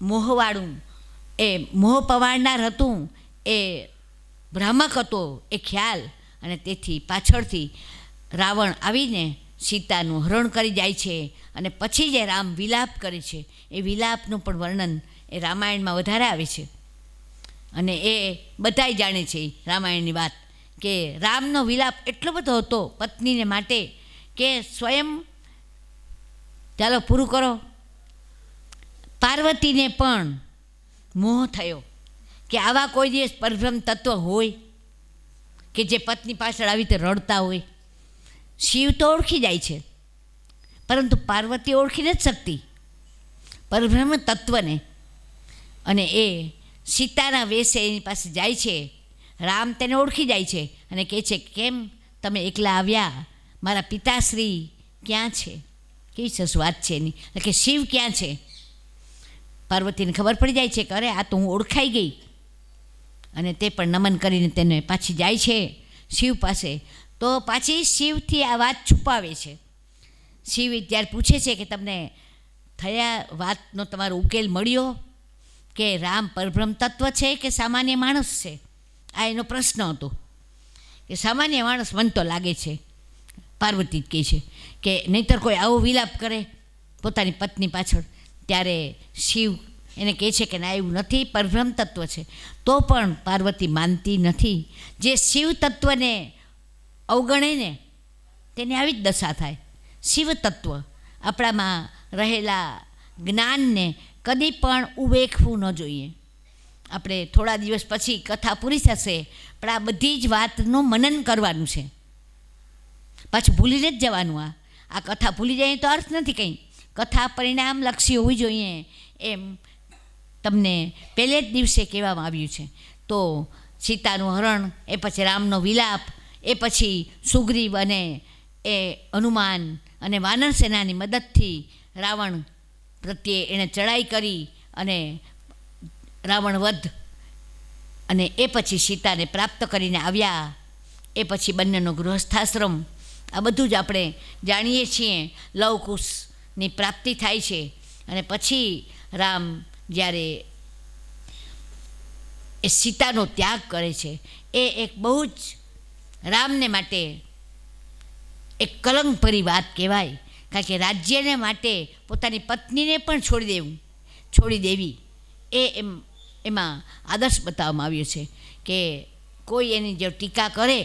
મોહવાળું, એ મોહ પવાડનાર હતું, એ ભ્રામક હતો એ ખ્યાલ, અને તેથી પાછળથી રાવણ આવીને સીતાનું હરણ કરી જાય છે. અને પછી જે રામ વિલાપ કરે છે એ વિલાપનું પણ વર્ણન એ રામાયણમાં વધારે આવે છે. અને એ બધાય જાણે છે રામાયણની વાત, કે રામનો વિલાપ એટલો બધો હતો પત્નીને માટે કે સ્વયં, ચાલો પૂરું કરો, પાર્વતીને પણ મોહ થયો કે આવા કોઈ દિવસ પરબ્રહ્મ તત્વ હોય કે જે પત્ની પાછળ આવી રીતે રડતા હોય. શિવ તો ઓળખી જાય છે, પરંતુ પાર્વતી ઓળખી નથી શકતી પરબ્રહ્મ તત્વને. અને એ સીતાના વેશે એની પાસે જાય છે. રામ તેને ઓળખી જાય છે અને કહે છે, કેમ તમે એકલા આવ્યા, મારા પિતાશ્રી ક્યાં છે? કેવી સરસ વાત છે એની, કે શિવ ક્યાં છે? પાર્વતીને ખબર પડી જાય છે કે અરે આ તો હું ઓળખાઈ ગઈ. અને તે પણ નમન કરીને તેને પાછી જાય છે શિવ પાસે. તો પાછી શિવથી આ વાત છુપાવે છે. શિવ ત્યારે પૂછે છે કે તમને થયા વાતનો તમારો ઉકેલ મળ્યો, કે રામ પરબ્રહ્મ તત્વ છે કે સામાન્ય માણસ છે? આ એનો પ્રશ્ન હતો. કે સામાન્ય માણસ મને તો લાગે છે, પાર્વતી કહે છે, કે નહીંતર કોઈ આવો વિલાપ કરે પોતાની પત્ની પાછળ. ત્યારે શિવ એને કહે છે કે ના, એવું નથી, પરબ્રહ્મ તત્વ છે. તો પણ પાર્વતી માનતી નથી. જે શિવ તત્વને અવગણે ને તેને આવી જ દશા થાય. શિવ તત્વ આપણામાં રહેલા જ્ઞાનને કદી પણ ઉવેખવું ન જોઈએ. આપણે થોડા દિવસ પછી કથા પૂરી થશે, પણ આ બધી જ વાતનું મનન કરવાનું છે. પાછું ભૂલીને જ જવાનું. આ કથા ભૂલી જાય તો અર્થ નથી કંઈ. કથા પરિણામલક્ષી હોવી જોઈએ એમ તમને પહેલે જ દિવસે કહેવામાં આવ્યું છે. તો સીતાનું હરણ, એ પછી રામનો વિલાપ, એ પછી સુગ્રીવ અને એ હનુમાન અને વાનર સેનાની મદદથી રાવણ પ્રત્યે એણે ચડાઈ કરી અને રાવણ વધ, અને એ પછી સીતાને પ્રાપ્ત કરીને આવ્યા. એ પછી બંનેનો ગૃહસ્થાશ્રમ, આ બધું જ આપણે જાણીએ છીએ. લવકુશની પ્રાપ્તિ થાય છે. અને પછી રામ જ્યારે એ સીતાનો ત્યાગ કરે છે, એ એક બહુ જ રામને માટે એક કલંકભરી વાત કહેવાય. કારણ કે રાજ્યને માટે પોતાની પત્નીને પણ છોડી દેવી, એ એમાં આદર્શ બતાવવામાં આવ્યો છે. કે કોઈ એની જો ટીકા કરે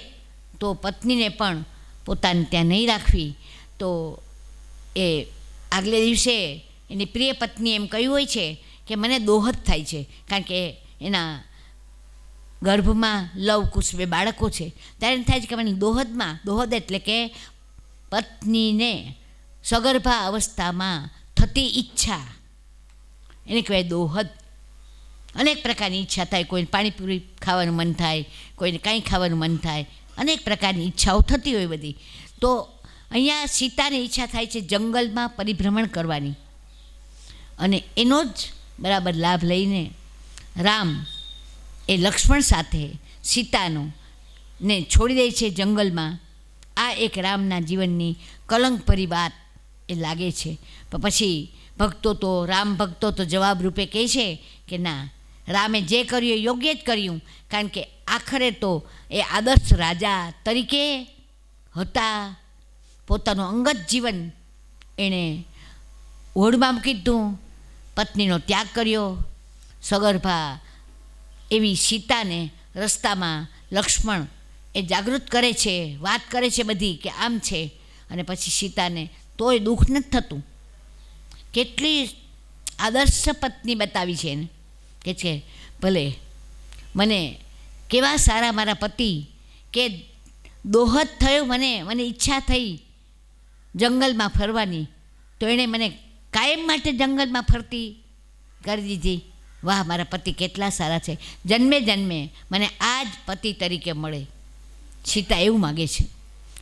તો પત્નીને પણ પોતાને ત્યાં નહીં રાખવી. તો એ આગલે દિવસે એની પ્રિય પત્નીએ એમ કહ્યું હોય છે કે મને દોહદ થાય છે, કારણ કે એના ગર્ભમાં લવકુશ 2 બાળકો છે. ત્યારે એમ થાય છે કે મને દોહદ એટલે કે પત્નીને સગર્ભા અવસ્થામાં થતી ઈચ્છા, એને કહેવાય દોહદ. અનેક પ્રકારની ઈચ્છા થાય. કોઈને પાણીપુરી ખાવાનું મન થાય, કોઈને કાંઈ ખાવાનું મન થાય, અનેક પ્રકારની ઈચ્છાઓ થતી હોય બધી. તો અહીંયા સીતાની ઈચ્છા થાય છે જંગલમાં પરિભ્રમણ કરવાની. અને એનો જ બરાબર લાભ લઈને રામ એ લક્ષ્મણ સાથે સીતાનો ને છોડી દે છે જંગલમાં. આ એક રામના જીવનની કલંકભરી વાત એ લાગે છે. પણ પછી રામ ભક્તો તો જવાબ રૂપે કહે છે કે ના, રામે જે કર્યું એ યોગ્ય જ કર્યું. કારણ કે આખરે તો એ આદર્શ રાજા તરીકે હતા. પોતાનું અંગત જીવન એણે ઓઢમાં મૂકી દીધું, પત્નીનો ત્યાગ કર્યો. સગર્ભા એવી સીતાને રસ્તામાં લક્ષ્મણ એ જાગૃત કરે છે, વાત કરે છે બધી કે આમ છે. અને પછી સીતાને તોય દુઃખ નથી થતું. કેટલી આદર્શ પત્ની બતાવી છે એને, કે છે ભલે મને કેવા સારા મારા પતિ, કે દોહદ થયો, મને ઈચ્છા થઈ જંગલમાં ફરવાની, તો એણે મને કાયમ માટે જંગલમાં ફરતી કરી દીધી. વાહ, મારા પતિ કેટલા સારા છે, જન્મે જન્મે મને આ જ પતિ તરીકે મળે. સીતા એવું માગે છે.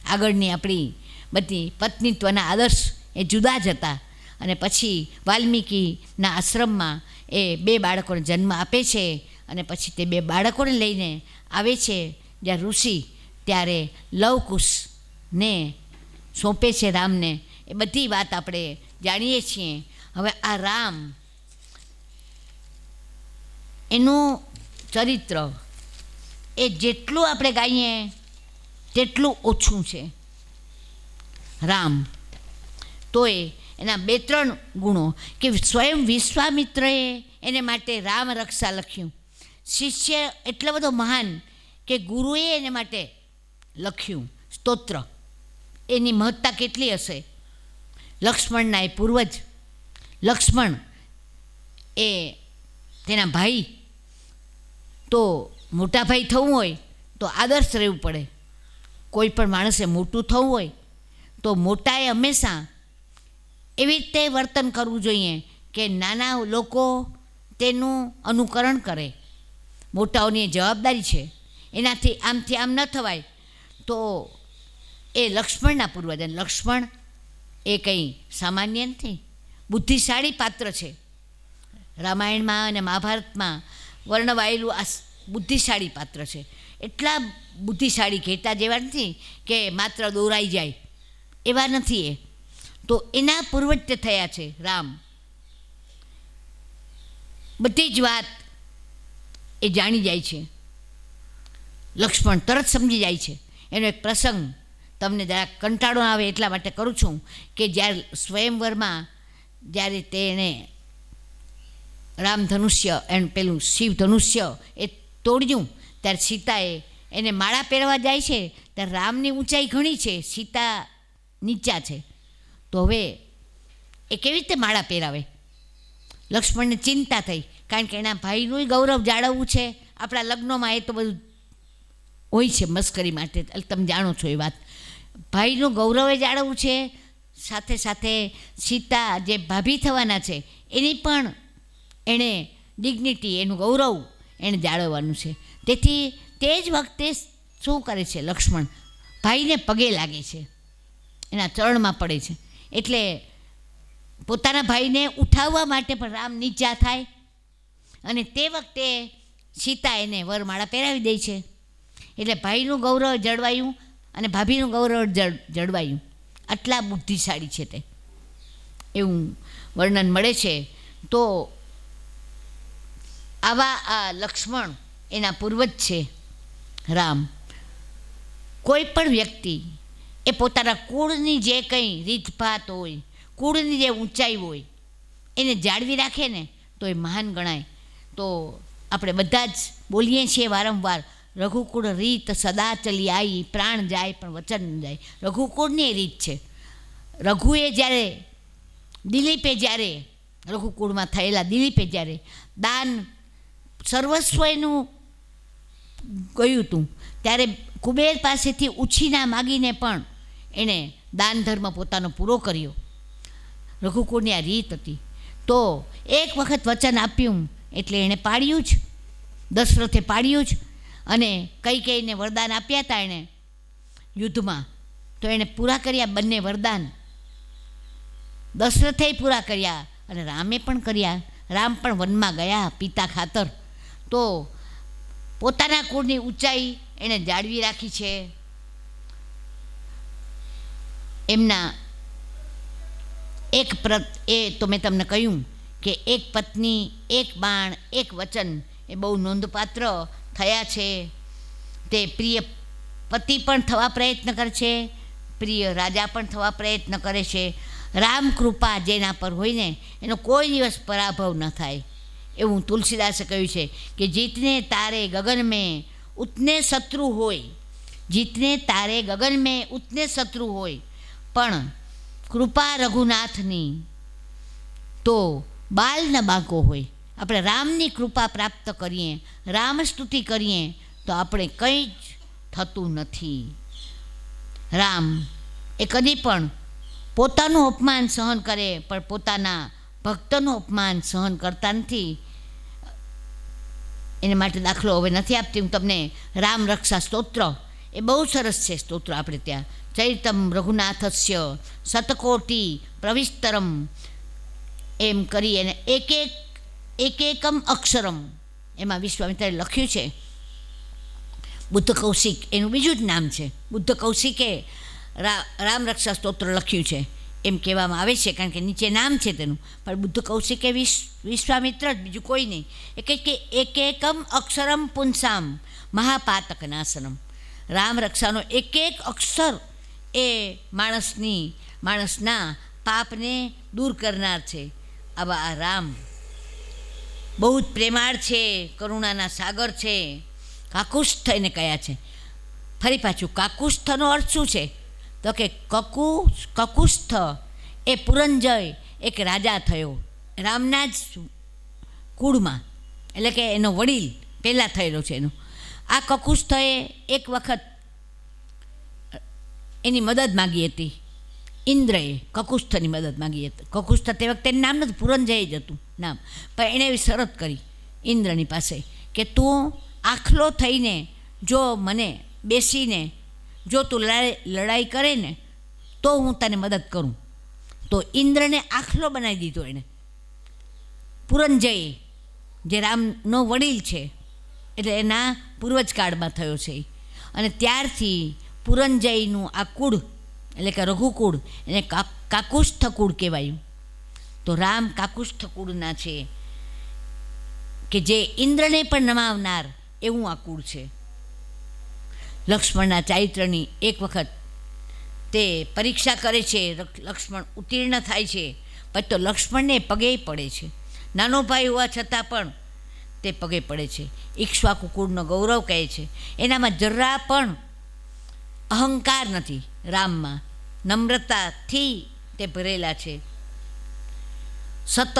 આગળની આપણી બધી પત્નીત્વના આદર્શ એ જુદા જ હતા. અને પછી વાલ્મીકીના આશ્રમમાં એ 2 બાળકોને જન્મ આપે છે. અને પછી તે 2 બાળકોને લઈને આવે છે જ્યાં ઋષિ, ત્યારે લવકુશને સોંપે છે રામને. એ બધી વાત આપણે જાણીએ છીએ. હવે આ રામ એનું ચરિત્ર એ જેટલું આપણે ગાઈએ તેટલું ઓછું છે. રામ તોય એના 2-3 ગુણો કે સ્વયં વિશ્વામિત્રએ એને માટે રામ રક્ષા લખ્યું. શિષ્ય એટલો બધો મહાન કે ગુરુએ એને માટે લખ્યું સ્તોત્ર. એની મહત્તા કેટલી હશે. લક્ષ્મણના એ પૂર્વજ લક્ષ્મણ એ તેના ભાઈ, તો મોટા ભાઈ થવું હોય તો આદર્શ રહેવું પડે. કોઈ પણ માણસે મોટું થવું હોય તો મોટાએ હંમેશા એવી રીતે વર્તન કરવું જોઈએ કે નાના લોકો તેનું અનુકરણ કરે. મોટાઓની જવાબદારી છે, એનાથી આમથી આમ ન થવાય. તો એ લક્ષ્મણના પૂર્વજ, લક્ષ્મણ એ કંઈ સામાન્ય નથી, બુદ્ધિશાળી પાત્ર છે. રામાયણમાં અને મહાભારતમાં વર્ણવાયેલું આ બુદ્ધિશાળી પાત્ર છે. એટલા બુદ્ધિશાળી ઘેટા જેવા નથી કે માત્ર દોરાઈ જાય, એવા નથી એ. તો એના પૂર્વજ થયા છે રામ. બધી જ વાત એ જાણી જાય છે. લક્ષ્મણ તરત સમજી જાય છે. એનો એક પ્રસંગ તમને જરાક કંટાળો આવે એટલા માટે કરું છું કે જ્યારે સ્વયંવરમાં જ્યારે તેને રામધનુષ્ય એમ પેલું શિવ ધનુષ્ય એ તોડ્યું, ત્યારે સીતાએ એને માળા પહેરવા જાય છે. ત્યારે રામની ઊંચાઈ ઘણી છે, સીતા નીચા છે. તો હવે એ કેવી રીતે માળા પહેરાવે? લક્ષ્મણને ચિંતા થઈ, કારણ કે એના ભાઈનું ગૌરવ જાળવવું છે. આપણા લગ્નોમાં એ તો બધું હોય છે મસ્કરી માટે, તમે જાણો છો એ વાત. ભાઈનું ગૌરવ જાળવવું છે, સાથે સાથે સીતા જે ભાભી થવાના છે એની પણ એણે ડિગ્નિટી, એનું ગૌરવ એણે જાળવવાનું છે. તેથી તે જ વખતે શું કરે છે લક્ષ્મણ? ભાઈને પગે લાગે છે, એના ચરણમાં પડે છે. એટલે પોતાના ભાઈને ઉઠાવવા માટે પણ રામ નીચા થાય, અને તે વખતે સીતા એને વરમાળા પહેરાવી દે છે. એટલે ભાઈનું ગૌરવ જળવાયું અને ભાભીનું ગૌરવ જળવાયું. આટલા બુદ્ધિશાળી છે તે, એવું વર્ણન મળે છે. તો આવા આ લક્ષ્મણ એના પૂર્વજ છે રામ. કોઈ પણ વ્યક્તિ એ પોતાના કુળની જે કંઈ રીતભાત હોય, કુળની જે ઊંચાઈ હોય એને જાળવી રાખે ને તો એ મહાન ગણાય. તો આપણે બધા જ બોલીએ છીએ વારંવાર, રઘુકુળ રીત સદા ચલી આવી, પ્રાણ જાય પણ વચન ન જાય. રઘુકુળની એ રીત છે. રઘુએ જ્યારે દિલીપે જ્યારે રઘુકુળમાં થયેલા દિલીપે જ્યારે દાન સર્વસ્વ એનું ગયું હતું, ત્યારે કુબેર પાસેથી ઉછીના માગીને પણ એણે દાન ધર્મ પોતાનો પૂરો કર્યો. રઘુકુળની આ રીત હતી. તો એક વખત વચન આપ્યું એટલે એણે પાડ્યું જ, દશરથે પાડ્યું જ. અને કૈકેયીને વરદાન આપ્યા હતા એણે યુદ્ધમાં, તો એણે પૂરા કર્યા બંને વરદાન. દશરથે પૂરા કર્યા અને રામે પણ કર્યા. રામ પણ વનમાં ગયા પિતા ખાતર. તો પોતાના કુળની ઊંચાઈ એણે જાળવી રાખી છે. એમના એક એ તો મેં તમને કહ્યું કે એક પત્ની, એક બાણ, એક વચન એ બહુ નોંધપાત્ર થયા છે. તે પ્રિય પતિ પણ થવા પ્રયત્ન કરે છે, પ્રિય રાજા પણ થવા પ્રયત્ન કરે છે. રામ કૃપા જેના પર હોય ને એનો કોઈ દિવસ પરાભવ ન થાય, એવું તુલસીદાસે કહ્યું છે કે જીતને તારે ગગન મેં ઉતને શત્રુ હોય, જીતને તારે ગગન મેં ઉતને શત્રુ હોય, પણ કૃપા રઘુનાથની તો બાલ ન બાંકો હોય. આપણે રામની કૃપા પ્રાપ્ત કરીએ, રામ સ્તુતિ કરીએ તો આપણે કંઈ જ થતું નથી. રામ એ કદી પણ પોતાનું અપમાન સહન કરે પણ પોતાના ભક્તનું અપમાન સહન કરતા નથી. એને માટે દાખલો હવે નથી આપતી હું તમને. રામ રક્ષા સ્તોત્ર એ બહુ સરસ છે સ્તોત્ર. આપણે ત્યાં ચૈતમ રઘુનાથસ્ય શતકોટી પ્રવિસ્તરમ એમ કરી અને એકમ અક્ષરમ એમાં વિશ્વામિત્રએ લખ્યું છે. બુદ્ધ કૌશિક એનું બીજું જ નામ છે. બુદ્ધ કૌશિકે રામ રક્ષા સ્તોત્ર લખ્યું છે. એમ કહેવામાં આવે છે, કારણ કે નીચે નામ છે તેનું. પણ બુદ્ધ કૌશિકે વિશ્વામિત્ર જ, બીજું કોઈ નહીં. એ કહે કે એક એકમ અક્ષરમ પુંસામ મહાપાતક નાશનમ. રામ રક્ષાનો એક એક અક્ષર એ માણસના પાપને દૂર કરનાર છે. આવા આ રામ બહુ જ પ્રેમાળ છે, કરુણાના સાગર છે. કાકુસ્થ એને કયા છે. ફરી પાછું, કાકુસ્થનો અર્થ શું છે? તો કે કકુસ્થ એ પુરંજય એક રાજા થયો રામના જ કુળમાં, એટલે કે એનો વડીલ પહેલાં થયેલો છે એનો. આ કકુસ્થએ એક વખત એની મદદ માગી હતી. ઇન્દ્રએ કકુસ્થની મદદ માગી હતી. કકુસ્થ તે વખતે એનું નામ નથી, પુરંજય જ હતું નામ. પણ એણે એવી શરત કરી ઇન્દ્રની પાસે કે તું આખલો થઈને જો મને બેસીને જો તું લડાઈ કરે ને તો હું તને મદદ કરું. તો ઇન્દ્રને આખલો બનાવી દીધો એણે. પુરંજય જે રામનો વડીલ છે, એટલે એના પૂર્વજકાળમાં થયો છે. અને ત્યારથી પુરંજયનું આ કુળ, એટલે કે રઘુકુળ, એને કાકુસ્થ કુળ કહેવાયું. તો રામ કાકુસ્થ કુળના છે, કે જે ઇન્દ્રને પણ નમાવનાર એવું આ કુળ છે. લક્ષ્મણના ચારિત્રની એક વખત તે પરીક્ષા કરે છે. લક્ષ્મણ ઉત્તીર્ણ થાય છે, પછી તો લક્ષ્મણને પગે પડે છે. નાનો ભાઈ હોવા છતાં પણ તે પગે પડે છે. ઈક્ષ્વાકુ કુળનો ગૌરવ કહે છે. એનામાં જરા પણ અહંકાર નથી. રામમાં નમ્રતાથી તે ભરેલા છે. સતત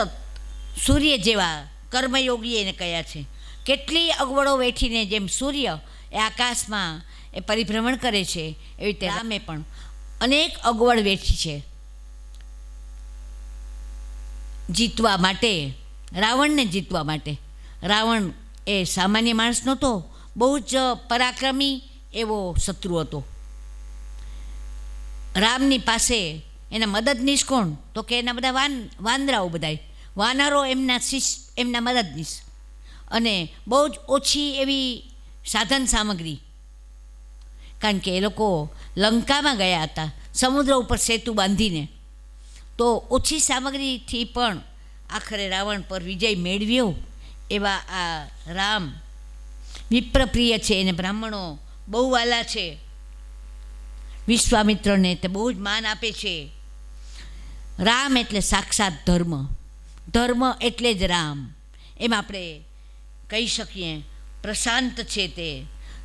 સૂર્ય જેવા કર્મયોગી એને કયા છે. કેટલી અગવડો વેઠીને જેમ સૂર્ય એ આકાશમાં એ પરિભ્રમણ કરે છે, એવી રીતે રામે પણ અનેક અગવડ વેઠી છે જીતવા માટે, રાવણને જીતવા માટે. રાવણ એ સામાન્ય માણસ નહોતો, બહુ જ પરાક્રમી એવો શત્રુ હતો. રામની પાસે એના મદદનીશ કોણ? તો કે એના બધા વાંદરાઓ, બધા વાનરો એમના મદદનીશ. અને બહુ જ ઓછી એવી સાધન સામગ્રી, કારણ કે એ લોકો લંકામાં ગયા હતા સમુદ્ર ઉપર સેતુ બાંધીને. તો ઓછી સામગ્રીથી પણ આખરે રાવણ પર વિજય મેળવ્યો. એવા આ રામ વિપ્રપ્રિય છે, એને બ્રાહ્મણો બહુ વાલા છે. વિશ્વામિત્રને તે બહુ જ માન આપે છે. રામ એટલે સાક્ષાત ધર્મ, ધર્મ એટલે જ રામ. એમ આપણે કહી શકીએ. પ્રશાંત છે, તે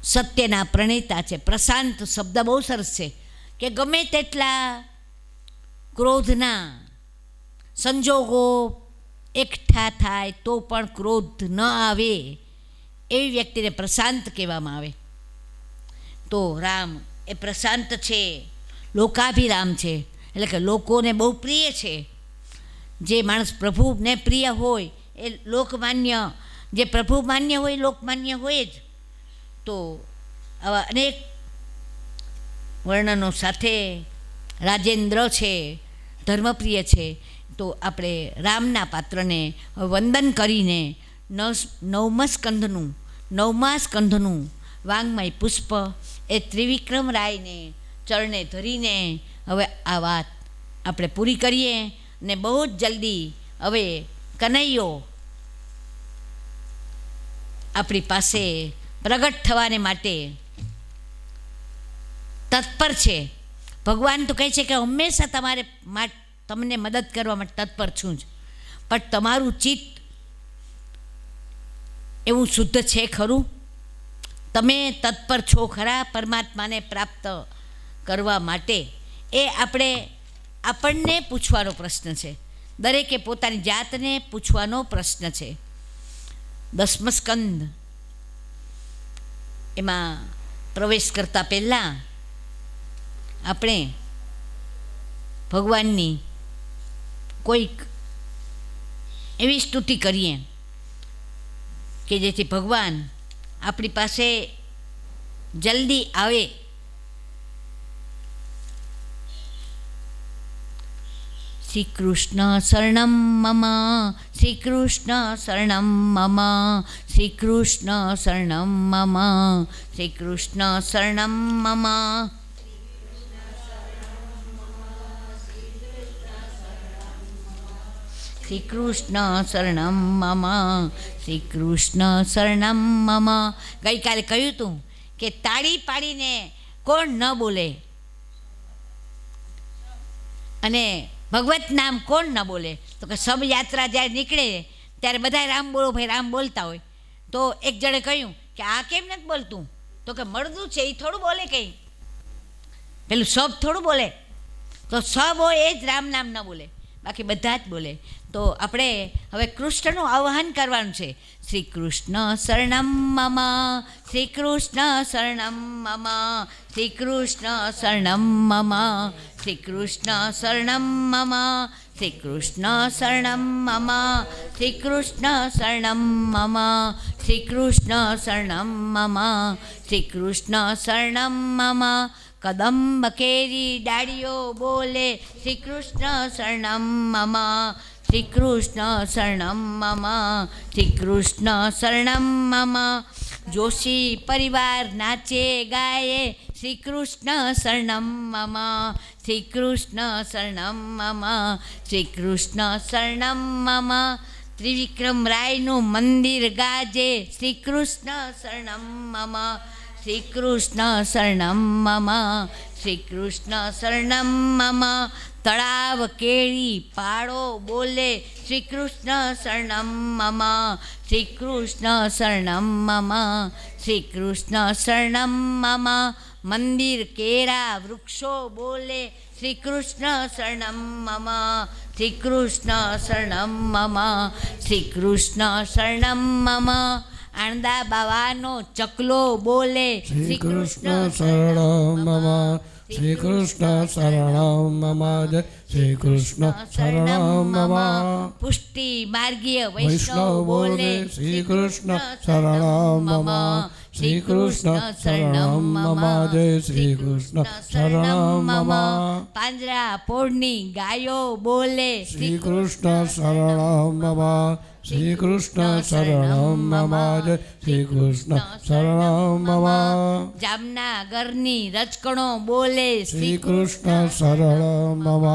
સત્યના પ્રણેતા છે. પ્રશાંત શબ્દ બહુ સરસ છે, કે ગમે તેટલા ક્રોધના સંજોગો એકઠા થાય તો પણ ક્રોધ ન આવે, એવી વ્યક્તિને પ્રશાંત કહેવામાં આવે. તો રામ એ પ્રશાંત છે, લોકાભિરામ છે, એટલે કે લોકોને બહુ પ્રિય છે. જે માણસ પ્રભુને પ્રિય હોય એ લોકમાન્ય, જે પ્રભુ માન્ય હોય લોકમાન્ય હોય જ. તો આવા અનેક વર્ણનો સાથે રાજેન્દ્ર છે, ધર્મપ્રિય છે. તો આપણે રામના પાત્રને વંદન કરીને નવમા સ્કંધનું વાંગમય પુષ્પ એ ત્રિવિક્રમ રાયને ચરણે ધરીને હવે આ વાત આપણે પૂરી કરીએ. ને બહુ જ જલ્દી હવે કનૈયો આપણી પાસે પ્રગટ થવાને માટે તત્પર છે. ભગવાન તો કહે છે કે હંમેશા તમને મદદ કરવા માટે તત્પર છું જ, પણ તમારું ચિત્ત એવું શુદ્ધ છે ખરું? તમે તત્પર છો ખરા પરમાત્માને પ્રાપ્ત કરવા માટે? એ આપણને પૂછવાનો પ્રશ્ન છે. દરેકે પોતાની જાતને પૂછવાનો પ્રશ્ન છે. 10મો સ્કંદ એમાં પ્રવેશ કરતાં પહેલાં આપણે ભગવાનની કોઈક એવી સ્તુતિ કરીએ કે જેથી ભગવાન આપણી પાસે જલ્દી આવે. શ્રી કૃષ્ણ શરણમ મમ, શ્રી કૃષ્ણ શરણમ મમ, શ્રી કૃષ્ણ શરણમ મમ, શ્રી કૃષ્ણ શરણમ મમ. શ્રી કૃષ્ણ શરણમ મમ, શ્રી કૃષ્ણ શરણમ મમ. ગઈકાલે કહ્યું હતું કે તાળી પાડીને કોણ ન બોલે અને ભગવત નામ કોણ ન બોલે? તો કે સબ યાત્રા જ્યારે નીકળે ત્યારે બધા રામ બોલો ભાઈ રામ બોલતા હોય. તો એક જણે કહ્યું કે આ કેમ નથી બોલતું? તો કે મળદું છે એ થોડું બોલે, કંઈ પેલું સબ થોડું બોલે. તો સબ હોય એ જ રામ નામ ન બોલે, બાકી બધા જ બોલે. તો આપણે હવે કૃષ્ણનું આહ્વાન કરવાનું છે. શ્રી કૃષ્ણ શરણમ મમ, શ્રી કૃષ્ણ શરણમ મમ, શ્રી કૃષ્ણ શરણમ મમ, શ્રી કૃષ્ણ શરણમ મમ, શ્રી કૃષ્ણ શરણમ મમ, શ્રી કૃષ્ણ શરણમ મમ, શ્રી કૃષ્ણ શરણમ મમ, શ્રી કૃષ્ણ શરણમ મમ. કદંબ કેરી ડાળીઓ બોલે શ્રી કૃષ્ણ શરણમ મમ, શ્રી કૃષ્ણ શરણમ મમ, શ્રી કૃષ્ણ શરણમ મમ. જોશી પરિવાર નાચે ગાયે શ્રી કૃષ્ણ શરણમ મમ, શ્રી કૃષ્ણ શરણમ મમ, શ્રી કૃષ્ણ શરણમ મમ. ત્રિવિક્રમ રાયનું મંદિર ગાજે શ્રી કૃષ્ણ શરણમ મમ, શ્રી કૃષ્ણ શરણમ મમ, શ્રી કૃષ્ણ શરણમ મમ. તળાવ કેળી પાડો બોલે શ્રી કૃષ્ણ શરણમ મમ, શ્રી કૃષ્ણ શરણમ મમ, શ્રી કૃષ્ણ શરણમ મમ. મંદિર કેરા વૃક્ષો બોલે શ્રી કૃષ્ણ શરણમ મમ, શ્રી કૃષ્ણ શરણમ મમ, શ્રી કૃષ્ણ શરણમ મમ. આણંદા બાવાનો ચકલો બોલે શ્રી કૃષ્ણ શરણમ મમ, શ્રી કૃષ્ણ શરણમ મમ, જય શ્રી કૃષ્ણ શરણમ મમ. પુષ્ટિ માર્ગીય વૈષ્ણવ બોલે શ્રી કૃષ્ણ શરણમ મમ, શ્રી કૃષ્ણ શરણમ મમ, જય શ્રી કૃષ્ણ શરણમ મમ. પાંજરા પોળની ગાયો બોલે શ્રી કૃષ્ણ શરણમ મમ, શ્રી કૃષ્ણ શરણમ મમ, જય શ્રી કૃષ્ણ શરણમ મમ. જામનગરની રચકણો બોલે શ્રી કૃષ્ણ શરણમ મમ,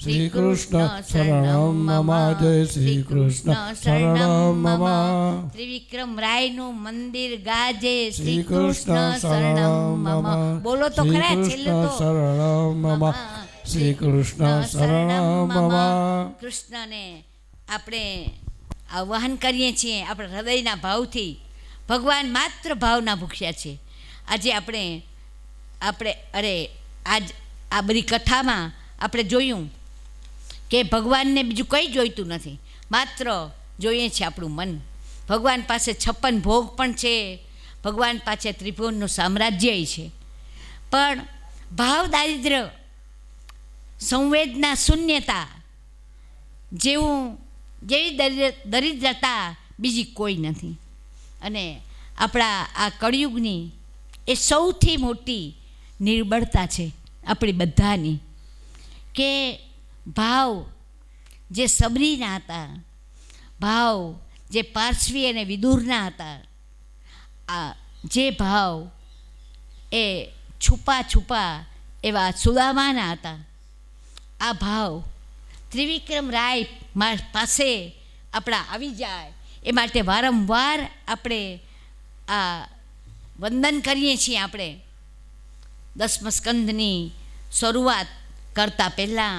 શ્રી કૃષ્ણ શરણમ મમ, જય શ્રી કૃષ્ણ શરણમ મમ. ત્રિવિક્રમ રાયનું મંદિર ગાજે શ્રી કૃષ્ણ શરણમ મમ, બોલો તો શ્રી ખરા, કૃષ્ણ છેલ્લું તો શરણમ મમ, શ્રી કૃષ્ણ શરણમ મમ. કૃષ્ણને આપણે આહ્વાન કરીએ છીએ આપણા હૃદયના ભાવથી. ભગવાન માત્ર ભાવના ભૂખ્યા છે. આજે આપણે આજ આ બધી કથામાં આપણે જોયું કે ભગવાનને બીજું કંઈ જોઈતું નથી, માત્ર જોઈએ છે આપણું મન. ભગવાન પાસે 56 ભોગ પણ છે, ભગવાન પાસે ત્રિભુવનનું સામ્રાજ્ય છે, પણ ભાવ દારિદ્ર્ય, સંવેદના શૂન્યતા જેવી દરિદ્રતા બીજી કોઈ નથી. અને આપણા આ કળિયુગની એ સૌથી મોટી નિર્બળતા છે આપણી બધાની, કે ભાવ જે સબરીના હતા, ભાવ જે પાર્શ્વી અને વિદુરના હતા, આ જે ભાવ એ છુપા એવા સુદામાના હતા, આ ભાવ ત્રિવિક્રમ રાય પાસે આપણા આવી જાય એ માટે વારંવાર આપણે આ વંદન કરીએ છીએ. આપણે 10મ સ્કંધની શરૂઆત કરતાં પહેલાં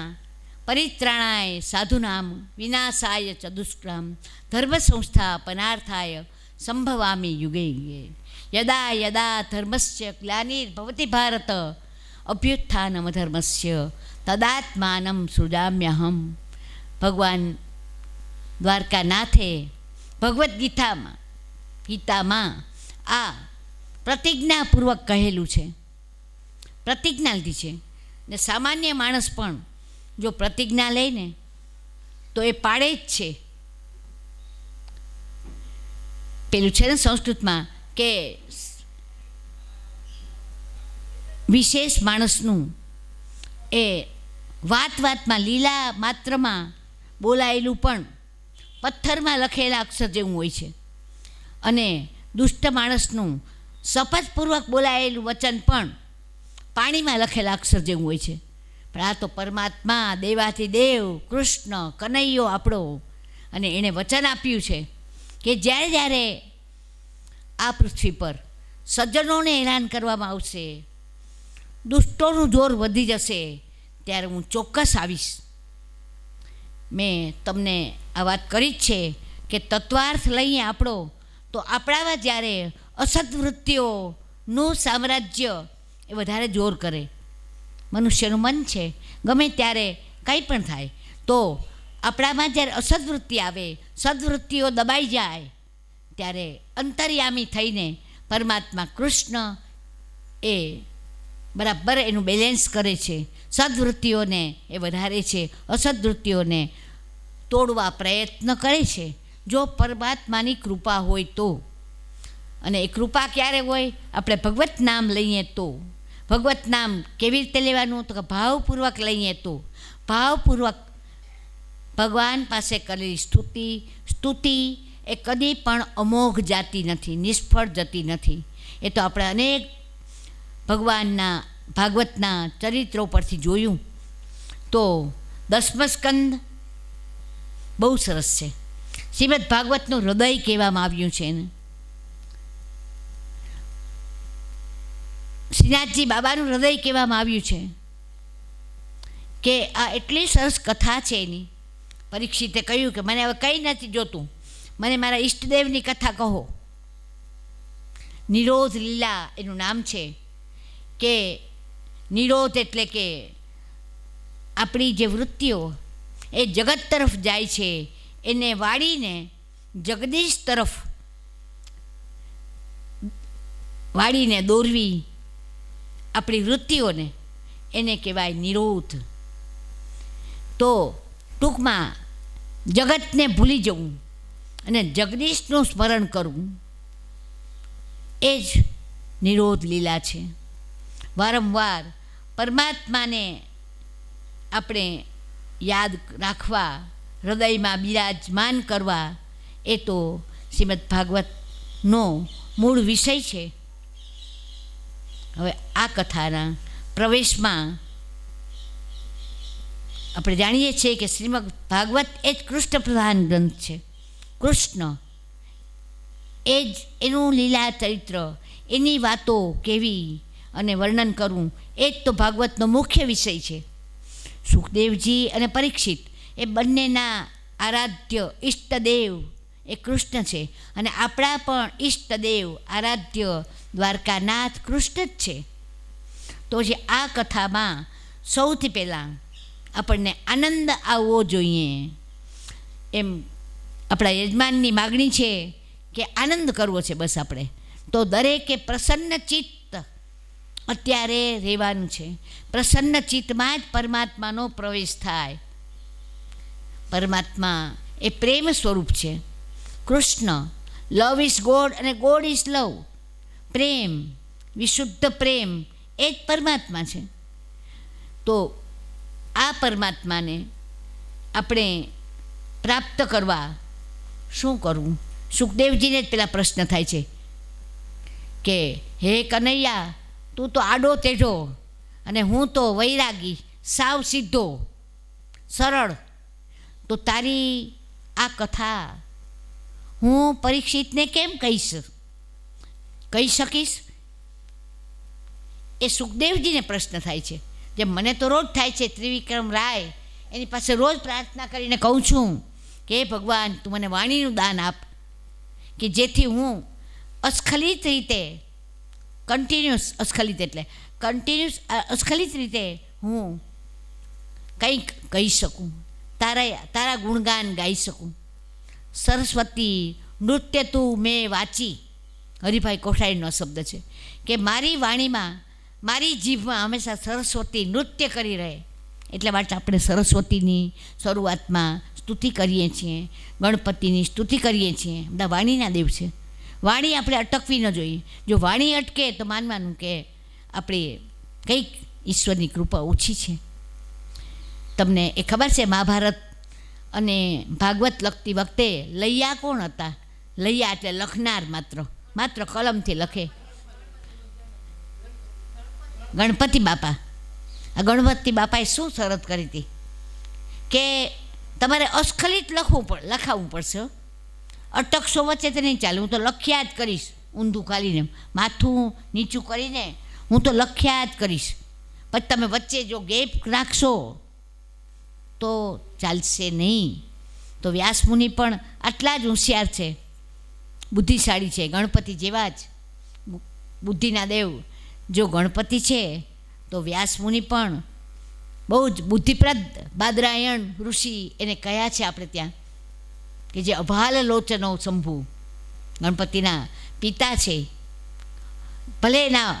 પરિત્રાણાય સાધુનામ વિનાશાય ચ દુષ્કૃતમ ધર્મ સંસ્થાપનાર્થાય સંભવામિ યુગે યુગે યદા યદા ધર્મસ્ય ગ્લાનિર્ભવતિ ભારત અભ્યુત્થાનમ ધર્મસ્ય તદાત્માનમ સૃજામ્યહમ. ભગવાન દ્વારકાનાથે ભગવદ્ ગીતામાં આ પ્રતિજ્ઞાપૂર્વક કહેલું છે, પ્રતિજ્ઞા લીધી છે. ને સામાન્ય માણસ પણ જો પ્રતિજ્ઞા લઈને તો એ પાડે જ છે. પેલું છે ને સંસ્કૃતમાં કે વિશેષ માણસનું એ વાતમાં લીલા માત્રમાં બોલાયેલું પણ પથ્થરમાં લખેલા અક્ષર જેવું હોય છે, અને દુષ્ટ માણસનું શપથપૂર્વક બોલાયેલું વચન પણ પાણીમાં લખેલા અક્ષર જેવું હોય છે. પણ આ તો પરમાત્મા દેવાથી દેવ કૃષ્ણ કનૈયો આપણો અને એણે વચન આપ્યું છે કે જ્યારે જ્યારે આ પૃથ્વી પર સજ્જનોને હેરાન કરવામાં આવશે, દુષ્ટોનું જોર વધી જશે, ત્યારે હું ચોક્કસ આવીશ. મેં તમને આ વાત કરી જ છે કે તત્વાર્થ લઈએ આપણો, તો આપણામાં જ્યારે અસદવૃત્તિઓનું સામ્રાજ્ય એ વધારે જોર કરે. મનુષ્યનું મન છે, ગમે ત્યારે કંઈ પણ થાય, તો આપણામાં જ્યારે અસદવૃત્તિ આવે, સદવૃત્તિઓ દબાઈ જાય, ત્યારે અંતર્યામી થઈને પરમાત્મા કૃષ્ણ એ બરાબર એનું બેલેન્સ કરે છે. સદવૃત્તિઓને એ વધારે છે, અસદવૃત્તિઓને તોડવા પ્રયત્ન કરે છે, જો પરમાત્માની કૃપા હોય તો. અને એ કૃપા ક્યારે હોય? આપણે ભગવત નામ લઈએ તો. ભગવત નામ કેવી રીતે લેવાનું? તો કે ભાવપૂર્વક લઈએ તો. ભાવપૂર્વક ભગવાન પાસે કરેલી સ્તુતિ એ કદી પણ અમોઘ જાતી નથી, નિષ્ફળ જતી નથી. એ તો આપણે અનેક ભગવાનના ભાગવતના ચરિત્રો પરથી જોયું. તો 10મો સ્કંદ બહુ સરસ છે. શ્રીમદ ભાગવતનું હૃદય કહેવામાં આવ્યું છે એને. શ્રીનાથજી બાબાનું હૃદય કહેવામાં આવ્યું છે કે આ એટલી સરસ કથા છે એની. પરીક્ષિતે કહ્યું કે મને હવે કંઈ નથી જોતું, મને મારા ઈષ્ટદેવની કથા કહો. નિરોધ લીલા એનું નામ છે. કે નિરોધ એટલે કે આપણી જે વૃત્તિઓ એ જગત તરફ જાય છે, એને વાળીને જગદીશ તરફ વાળીને દોરવી આપણી વૃત્તિઓને, એને કહેવાય નિરોધ. તો ટૂંકમાં જગતને ભૂલી જવું અને જગદીશનું સ્મરણ કરવું એ જ નિરોધ લીલા છે. વારંવાર પરમાત્માને આપણે યાદ રાખવા, હૃદયમાં બિરાજમાન કરવા, એ તો શ્રીમદ ભાગવતનો મૂળ વિષય છે. હવે આ કથાના પ્રવેશમાં આપણે જાણીએ છીએ કે શ્રીમદ ભાગવત એ જ કૃષ્ણ પ્રધાન ગ્રંથ છે. કૃષ્ણ એ જ એનું લીલા ચરિત્ર, એની વાતો કેવી અને વર્ણન કરવું, એ જ તો ભાગવતનો મુખ્ય વિષય છે. સુખદેવજી અને પરીક્ષિત એ બંનેના આરાધ્ય ઈષ્ટદેવ એ કૃષ્ણ છે, અને આપણા પણ ઈષ્ટદેવ આરાધ્ય દ્વારકાનાથ કૃષ્ણ જ છે. તો જે આ કથામાં સૌથી પહેલાં આપણને આનંદ આવવો જોઈએ, એમ આપણા યજમાનની માગણી છે કે આનંદ કરવો છે બસ આપણે. તો દરેકે પ્રસન્ન ચિત્ત અત્યારે રહેવાનું છે. પ્રસન્ન ચિત્તમાં જ પરમાત્માનો પ્રવેશ થાય. પરમાત્મા એ પ્રેમ સ્વરૂપ છે. કૃષ્ણ લવ ઇઝ ગોડ અને ગોડ ઇઝ લવ. પ્રેમ, વિશુદ્ધ પ્રેમ એ જ પરમાત્મા છે. તો આ પરમાત્માને આપણે પ્રાપ્ત કરવા શું કરવું? સુખદેવજીને જ પેલા પ્રશ્ન થાય છે કે હે કનૈયા, તું તો આડો તેઢો અને હું તો વૈરાગી, સાવ સીધો સરળ, તો તારી આ કથા હું પરીક્ષિતને કેમ કહી શકીશ? એ સુખદેવજીને પ્રશ્ન થાય છે. જેમ મને તો રોજ થાય છે. ત્રિવિક્રમ રાય એની પાસે રોજ પ્રાર્થના કરીને કહું છું કે હે ભગવાન, તું મને વાણીનું દાન આપ, કે જેથી હું અસ્ખલિત રીતે અસ્ખલિત રીતે હું કંઈક કહી શકું, તારા ગુણગાન ગાઈ શકું. સરસ્વતી નૃત્ય તું મેં વાંચી, હરિભાઈ કોઠારીનો શબ્દ છે કે મારી વાણીમાં, મારી જીભમાં હંમેશા સરસ્વતી નૃત્ય કરી રહે. એટલે માટે આપણે સરસ્વતીની શરૂઆતમાં સ્તુતિ કરીએ છીએ, ગણપતિની સ્તુતિ કરીએ છીએ. બધા વાણીના દેવ છે. વાણી આપણે અટકવી ન જોઈએ. જો વાણી અટકે તો માનવાનું કે આપણે કંઈક ઈશ્વરની કૃપા ઓછી છે. તમને એ ખબર છે, મહાભારત અને ભાગવત લખતી વખતે લૈયા કોણ હતા? લૈયા એટલે લખનાર, માત્ર કલમથી લખે. ગણપતિ બાપા. આ ગણપતિ બાપાએ શું શરત કરી હતી કે તમારે અસ્ખલિત લખાવવું પડશે. અટકશો વચ્ચે તો નહીં ચાલે. હું તો લખ્યા જ કરીશ, ઊંધું ખાલીને માથું નીચું કરીને હું તો લખ્યા જ કરીશ. પછી તમે વચ્ચે જો ગેપ રાખશો તો ચાલશે નહીં. તો વ્યાસમુનિ પણ આટલા જ હોશિયાર છે, બુદ્ધિશાળી છે, ગણપતિ જેવા જ બુદ્ધિના દેવ જો ગણપતિ છે તો વ્યાસમુનિ પણ બહુ જ બુદ્ધિપ્રદ બાદરાયણ ઋષિ એને કયા છે આપણે ત્યાં, કે જે અભાલ લોચનો શંભુ ગણપતિના પિતા છે. ભલે એના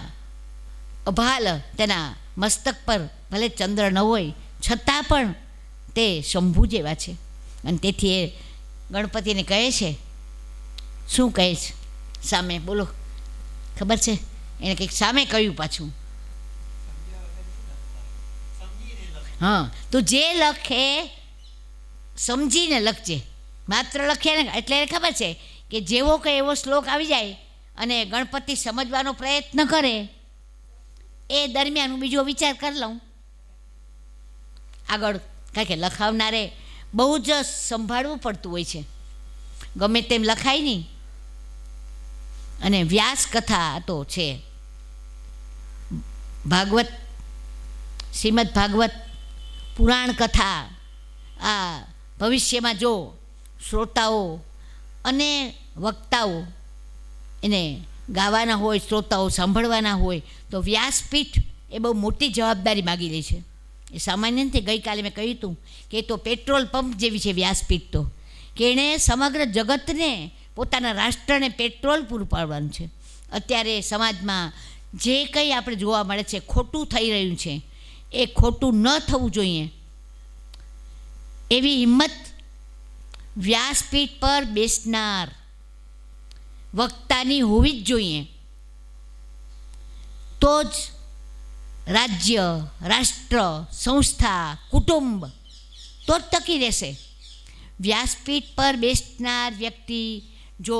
અભાલ તેના મસ્તક પર ભલે ચંદ્ર ન હોય છતાં પણ તે શંભુ જેવા છે. અને તેથી એ ગણપતિને કહે છે, શું કહે છે સામે બોલો, ખબર છે? એને કંઈક સામે કહ્યું પાછું, હા તું જે લખે સમજીને લખજે, માત્ર લખ્યા ને. એટલે એને ખબર છે કે જેવો કંઈ એવો શ્લોક આવી જાય અને ગણપતિ સમજવાનો પ્રયત્ન કરે એ દરમિયાન હું બીજો વિચાર કરી લઉં આગળ. કારણ કે લખાવનારે બહુ જ સંભાળવું પડતું હોય છે, ગમે તેમ લખાય નહીં. અને વ્યાસ કથા તો છે, ભાગવત, શ્રીમદ ભાગવત પુરાણ કથા, આ ભવિષ્યમાં જો શ્રોતાઓ અને વક્તાઓ એને ગાવાના હોય, શ્રોતાઓ સાંભળવાના હોય તો વ્યાસપીઠ એ બહુ મોટી જવાબદારી માગી લે છે. એ સામાન્ય નથી. ગઈકાલે મેં કહ્યું હતું કે એ તો પેટ્રોલ પંપ જેવી છે વ્યાસપીઠ તો, કે એણે સમગ્ર જગતને, પોતાના રાષ્ટ્રને પેટ્રોલ પૂરું પાડવાનું છે. અત્યારે સમાજમાં જે કંઈ આપણે જોવા મળે છે, ખોટું થઈ રહ્યું છે, એ ખોટું ન થવું જોઈએ એવી હિંમત વ્યાસપીઠ પર બેસનાર વક્તાની હોવી જ જોઈએ. તો જ રાજ્ય, રાષ્ટ્ર, સંસ્થા, કુટુંબ તો જ ટકી રહેશે. વ્યાસપીઠ પર બેસનાર વ્યક્તિ જો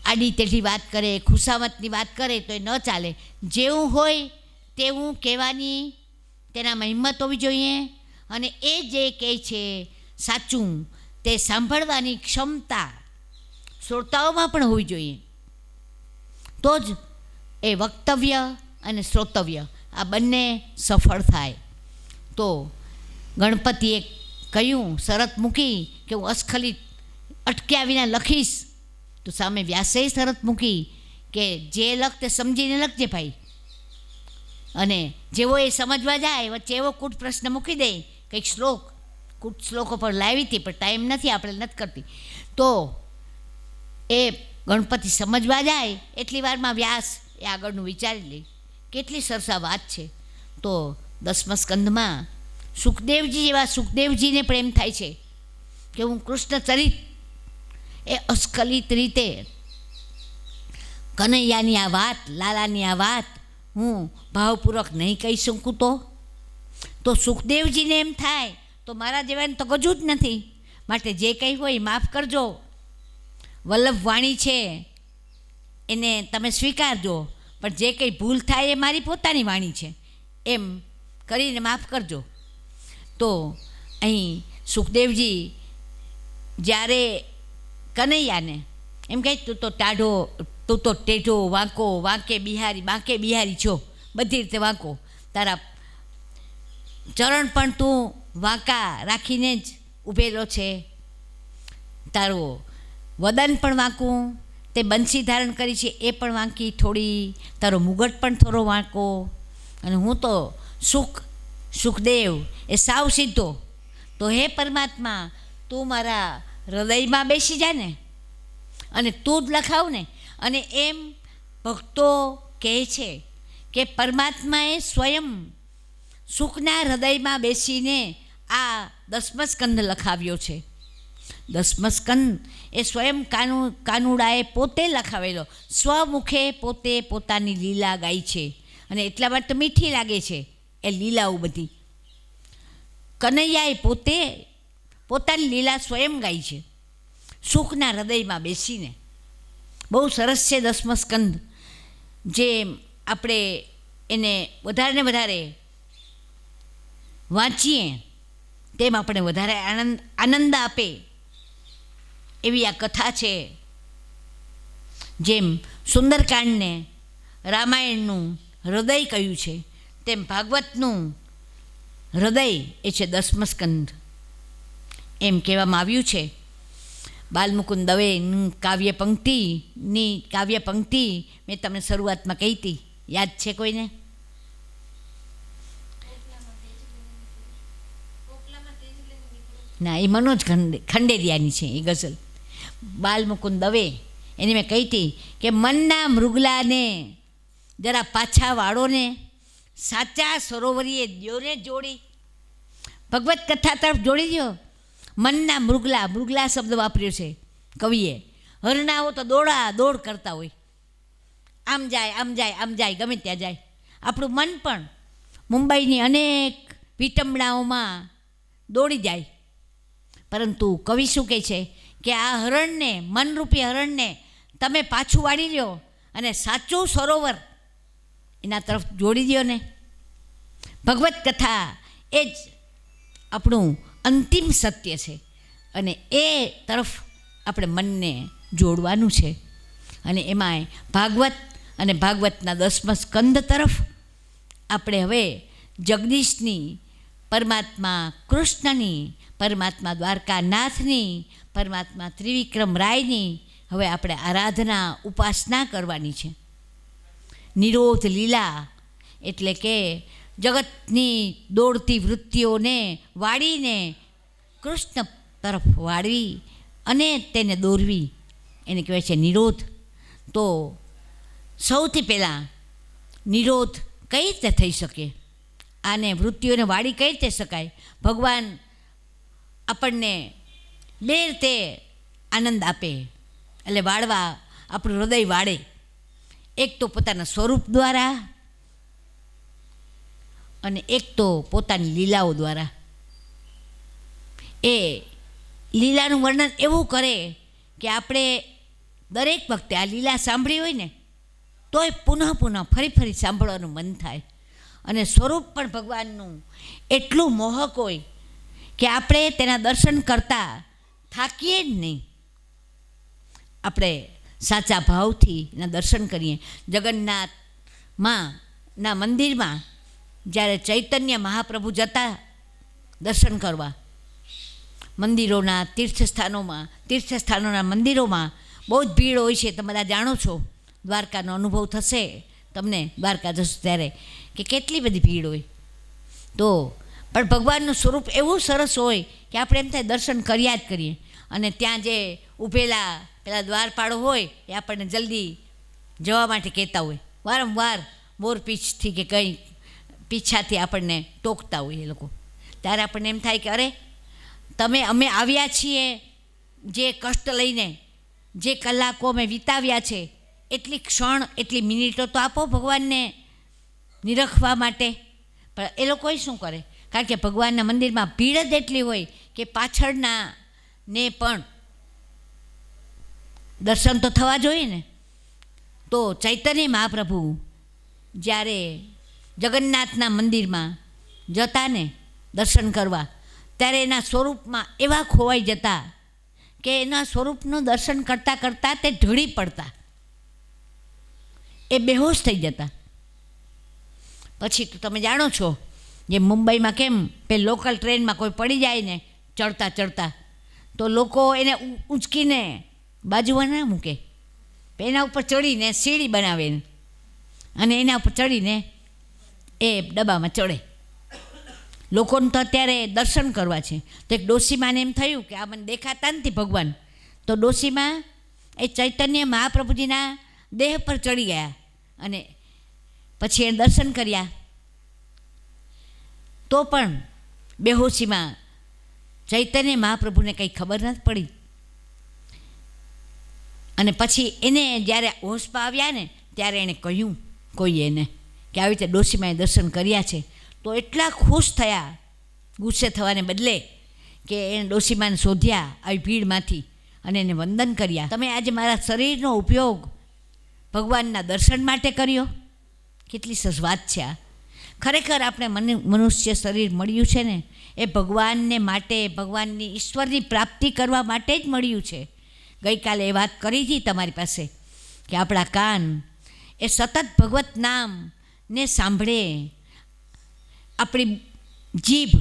આડી તેડી વાત કરે, ખુશામતની વાત કરે તો એ ન ચાલે. જેવું હોય તેવું કહેવાની તેનામાં હિંમત હોવી જોઈએ. અને એ જે કહે છે સાચું તે સાંભળવાની ક્ષમતા શ્રોતાઓમાં પણ હોવી જોઈએ. તો જ એ વક્તવ્ય અને શ્રોતવ્ય આ બંને સફળ થાય. તો ગણપતિએ કહ્યું, શરત મૂકી કે હું અસ્ખલિત અટક્યા વિના લખીશ. તો સામે વ્યાસે શરત મૂકી કે જે લખ તે સમજીને લખજે ભાઈ. અને જેવો એ સમજવા જાય વચ્ચે એવો કૂટ પ્રશ્ન મૂકી દે, કંઈક કૂટ શ્લોકો પર લાવી હતી પણ ટાઈમ નથી, આપણે નથી કરતી. તો એ ગણપતિ સમજવા જાય એટલી વારમાં વ્યાસ એ આગળનું વિચારી લે. કેટલી સરસા વાત છે. તો 10મા સ્કંદમાં સુખદેવજી જેવા સુખદેવજીને પ્રેમ થાય છે કે હું કૃષ્ણ ચરિત એ અસ્ખલિત રીતે કનૈયાની આ વાત, લાલાની આ વાત હું ભાવપૂર્વક નહીં કહી શકું. તો સુખદેવજીને એમ થાય તો મારા જેવાને તો ગજું જ નથી, માટે જે કંઈ હોય માફ કરજો, વલ્લભ વાણી છે એને તમે સ્વીકારજો, પણ જે કંઈ ભૂલ થાય એ મારી પોતાની વાણી છે એમ કરીને માફ કરજો. તો અહીં સુખદેવજી જ્યારે કનૈયાને એમ કહે તું તો ટાઢો, તું તો ટેઢો, વાંકો, વાંકે બિહારી છો, બધી રીતે વાંકો, તારા ચરણ પણ તું વાંકા રાખીને જ ઊભેલો છે, તારો વદન પણ વાંકું, તે બંસી ધારણ કરી છે એ પણ વાંકી થોડી, તારો મુગટ પણ થોડો વાંકો, અને હું તો સુખદેવ એ સાવ સીધો. તો હે પરમાત્મા, તું મારા હૃદયમાં બેસી જા ને અને તું જ લખાવ ને. અને એમ ભક્તો કહે છે કે પરમાત્માએ સ્વયં સુખના હૃદયમાં બેસીને આ 10મા સ્કંદ લખાવ્યો છે. 10મા સ્કંદ એ સ્વયં કાનુડાએ પોતે લખાવેલો, સ્વમુખે પોતે પોતાની લીલા ગાઈ છે. અને એટલા માટે મીઠી લાગે છે એ લીલાઓ બધી. કનૈયાએ પોતે પોતાની લીલા સ્વયં ગાઈ છે સુખના હૃદયમાં બેસીને. બહુ સરસ છે 10મા સ્કંદ. જે આપણે એને વધારે ને વધારે વાંચીએ તેમ આપણે વધારે આનંદ આપે એવી આ કથા છે. જેમ સુંદરકાંડને રામાયણનું હૃદય કહ્યું છે, તેમ ભાગવતનું હૃદય એ છે 10મો સ્કંદ. એમ કહેવામાં આવ્યું છે. બાલમુકુંદ દવેની કાવ્ય પંક્તિ મેં તમને શરૂઆતમાં કહી હતી, યાદ છે કોઈને? ના, એ મનોજ ખંડેરિયાની છે એ ગઝલ. બાલમુકુંદ દવે એની મેં કહી હતી કે મનના મૃગલાને જરા પાછા વાળોને, સાચા સરોવરીએ દ્યોને જોડી. ભગવત કથા તરફ જોડી દો. મનના મૃગલા શબ્દ વાપર્યો છે કવિએ. હરણાઓ તો દોડ કરતા હોય, આમ જાય ગમે ત્યાં જાય. આપણું મન પણ મુંબઈની અનેક વિટંબણાઓમાં દોડી જાય, પરંતુ કવિ શું કહે છે કે આ હરણને, મનરૂપી હરણને તમે પાછું વાળી લ્યો અને સાચું સરોવર એના તરફ જોડી દો ને. ભગવત કથા એ જ આપણું અંતિમ સત્ય છે અને એ તરફ આપણે મનને જોડવાનું છે. અને એમાંય ભાગવત અને ભાગવતના 10મા સ્કંદ તરફ આપણે હવે જગદીશની, પરમાત્મા કૃષ્ણની, પરમાત્મા દ્વારકાનાથની, પરમાત્મા ત્રિવિક્રમ રાયની હવે આપણે આરાધના, ઉપાસના કરવાની છે. નિરોધ લીલા એટલે કે જગતની દોડતી વૃત્તિઓને વાળીને કૃષ્ણ તરફ વાળવી અને તેને દોરવી, એને કહેવાય છે નિરોધ. તો સૌથી પહેલાં નિરોધ કઈ રીતે થઈ શકે? આને વૃત્તિઓને વાળી કઈ રીતે શકાય? ભગવાન આપણને બે રીતે આનંદ આપે, એટલે વાળવા, આપણું હૃદય વાળે. એક તો પોતાના સ્વરૂપ દ્વારા અને એક તો પોતાની લીલાઓ દ્વારા. એ લીલાનું વર્ણન એવું કરે કે આપણે દરેક વખતે આ લીલા સાંભળી હોય ને તોય પુનઃ ફરી સાંભળવાનું મન થાય. અને સ્વરૂપ પણ ભગવાનનું એટલું મોહક હોય કે આપણે તેના દર્શન કરતાં થાકીએ જ નહીં. આપણે સાચા ભાવથી એના દર્શન કરીએ. જગન્નાથના મંદિરમાં જ્યારે ચૈતન્ય મહાપ્રભુ જતા દર્શન કરવા, મંદિરોના તીર્થસ્થાનોના મંદિરોમાં બહુ જ ભીડ હોય છે. તમે બધા જાણો છો, દ્વારકાનો અનુભવ થશે તમને દ્વારકા જશો ત્યારે કે કેટલી બધી ભીડ હોય. તો પણ ભગવાનનું સ્વરૂપ એવું સરસ હોય કે આપણે એમ થાય દર્શન કર્યા જ કરીએ. અને ત્યાં જે ઊભેલા પેલા દ્વારપાળો હોય એ આપણને જલ્દી જવા માટે કહેતા હોય, વારંવાર મોરપીંછથી કે કંઈ પીછાથી આપણને ટોકતા હોય એ લોકો. ત્યારે આપણને એમ થાય કે અરે અમે આવ્યા છીએ જે કષ્ટ લઈને, જે કલાકો અમે વિતાવ્યા છે, એટલી ક્ષણ, એટલી મિનિટો તો આપો ભગવાનને નિરખવા માટે. પણ એ લોકોએ શું કરે? કારણ કે ભગવાનના મંદિરમાં ભીડ જ એટલી હોય કે પાછળના ને પણ દર્શન તો થવા જોઈએ ને. તો ચૈતન્ય મહાપ્રભુ જ્યારે જગન્નાથના મંદિરમાં જતા ને દર્શન કરવા, ત્યારે એના સ્વરૂપમાં એવા ખોવાઈ જતા કે એના સ્વરૂપનું દર્શન કરતાં કરતાં તે ઢળી પડતા, એ બેહોશ થઈ જતા. પછી તો તમે જાણો છો જે મુંબઈમાં કેમ લોકલ ટ્રેનમાં કોઈ પડી જાય ને ચડતા તો લોકો એને ઊંચકીને બાજુમાં ના મૂકે, એના ઉપર ચડીને સીડી બનાવે અને એના ઉપર ચડીને એ ડબ્બામાં ચડે. લોકોને તો અત્યારે દર્શન કરવા છે. તો એક ડોશીમાને એમ થયું કે આ મને દેખાતા નથી ભગવાન, તો ડોશીમા એ ચૈતન્ય મહાપ્રભુજીના દેહ પર ચડી ગયા અને પછી એને દર્શન કર્યા. તો પણ બેહોશીમાં ચૈતન્ય મહાપ્રભુને કંઈ ખબર નથી પડી. અને પછી એને જ્યારે હોશમાં આવ્યા ને ત્યારે એણે કહ્યું કોઈ એને કે આવી રીતે ડોશીમાએ દર્શન કર્યા છે. તો એટલા ખુશ થયા, ગુસ્સે થવાને બદલે, કે એણે ડોશીમાને શોધ્યા આવી ભીડમાંથી અને એને વંદન કર્યા. તમે આજે મારા શરીરનો ઉપયોગ ભગવાનના દર્શન માટે કર્યો, કેટલી સરસ વાત છે આ. ખરેખર આપણે મનુષ્ય શરીર મળ્યું છે ને એ ભગવાનને માટે, ભગવાનની ઈશ્વરની પ્રાપ્તિ કરવા માટે જ મળ્યું છે. ગઈકાલે એ વાત કરી હતી તમારી પાસે કે આપણા કાન એ સતત ભગવત નામને સાંભળે, આપણી જીભ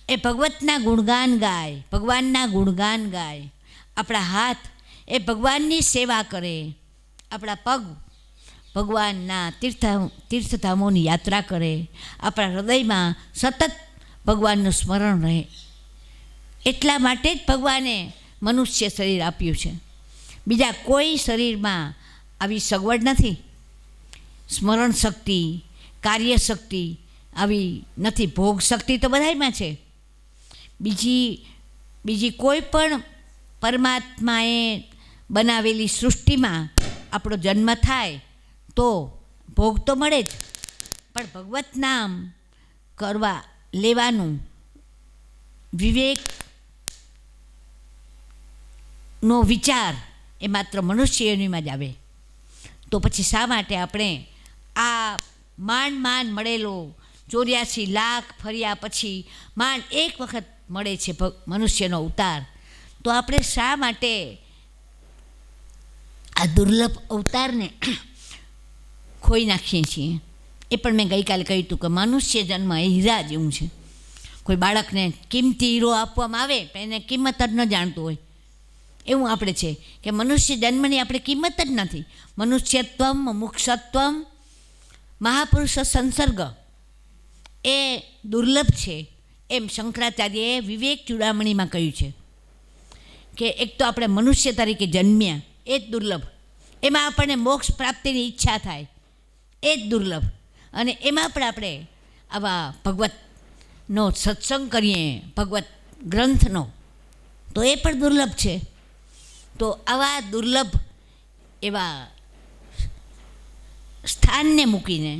એ ભગવતના ગુણગાન ગાય, ભગવાનના ગુણગાન ગાય, આપણા હાથ એ ભગવાનની સેવા કરે, આપણા પગ ભગવાનના તીર્થધામોની યાત્રા કરે, આપણા હૃદયમાં સતત ભગવાનનું સ્મરણ રહે. એટલા માટે જ ભગવાને મનુષ્ય શરીર આપ્યું છે. બીજા કોઈ શરીરમાં આવી સગવડ નથી. સ્મરણ શક્તિ, કાર્યશક્તિ આવી નથી. ભોગ શક્તિ તો બધાયમાં છે. બીજી કોઈ પણ પરમાત્માએ બનાવેલી સૃષ્ટિમાં આપણો જન્મ થાય તો ભોગ તો મળે જ, પણ ભગવત નામ કરવા લેવાનું વિવેકનો વિચાર એ માત્ર મનુષ્યમાં જ આવે. તો પછી શા માટે આપણે આ માંડ મળેલો 84 લાખ ફર્યા પછી માંડ એક વખત મળે છે મનુષ્યનો અવતાર, તો આપણે શા માટે આ દુર્લભ અવતારને ખોઈ નાખીએ છીએ? એ પણ મેં ગઈકાલે કહ્યું હતું કે મનુષ્ય જન્મ એ હીરા જેવું છે. કોઈ બાળકને કિંમતી હીરો આપવામાં આવે પણ એને કિંમત જ ન જાણતું હોય, એવું આપણે છે કે મનુષ્ય જન્મની આપણે કિંમત જ નથી. મનુષ્યત્વમ મુક્ષત્વમ મહાપુરુષ સંસર્ગ એ દુર્લભ છે, એમ શંકરાચાર્યએ વિવેક ચૂડામણીમાં કહ્યું છે કે એક તો આપણે મનુષ્ય તરીકે જન્મ્યા એ જ દુર્લભ, એમાં આપણને મોક્ષ પ્રાપ્તિની ઈચ્છા થાય એ જ દુર્લભ, અને એમાં પણ આપણે આવા ભગવતનો સત્સંગ કરીએ, ભગવત ગ્રંથનો, તો એ પણ દુર્લભ છે. તો આવા દુર્લભ એવા સ્થાનને મૂકીને,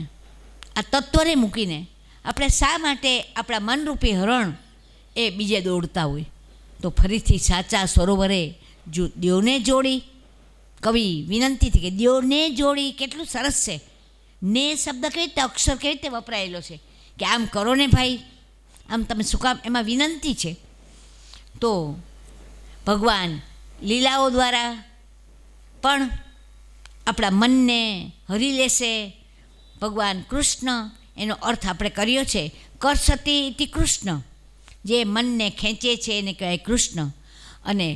આ તત્વને મૂકીને આપણે શા માટે આપણા મનરૂપી હરણ એ બીજે દોડતા હોય? તો ફરીથી સાચા સરોવરે જો દ્યોને જોડી, કવિ વિનંતીથી કે દ્યોને જોડી, કેટલું સરસ છે. ને શબ્દ કેવી રીતે, અક્ષર કેવી રીતે વપરાયેલો છે કે આમ કરો ને ભાઈ, આમ તમે શું કામ, એમાં વિનંતી છે. તો ભગવાન લીલાઓ દ્વારા પણ આપણા મનને હરી લેશે. ભગવાન કૃષ્ણ, એનો અર્થ આપણે કર્યો છે કરસતી ઇતિ કૃષ્ણ, જે મનને ખેંચે છે એને કહેવાય કૃષ્ણ. અને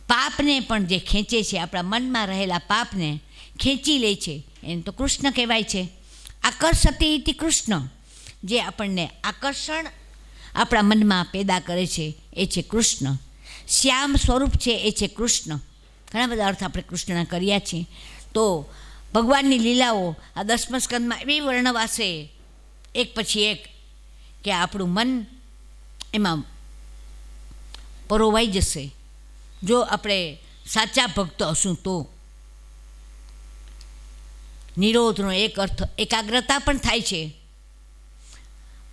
પાપને પણ જે ખેંચે છે, આપણા મનમાં રહેલા પાપને ખેંચી લે છે, એને તો કૃષ્ણ કહેવાય છે. આકર્ષતી ઇતિ કૃષ્ણ, જે આપણને આકર્ષણ આપણા મનમાં પેદા કરે છે એ છે કૃષ્ણ. શ્યામ સ્વરૂપ છે એ છે કૃષ્ણ. ઘણા બધા અર્થ આપણે કૃષ્ણના કર્યા છીએ. તો ભગવાનની લીલાઓ આ 10મા સ્કંદમાં એવી વર્ણવાશે એક પછી એક કે આપણું મન એમાં પરોવાઈ જશે. જો આપણે સાચા ભક્તો હશું તો નિરોધનો એક અર્થ એકાગ્રતા પણ થાય છે.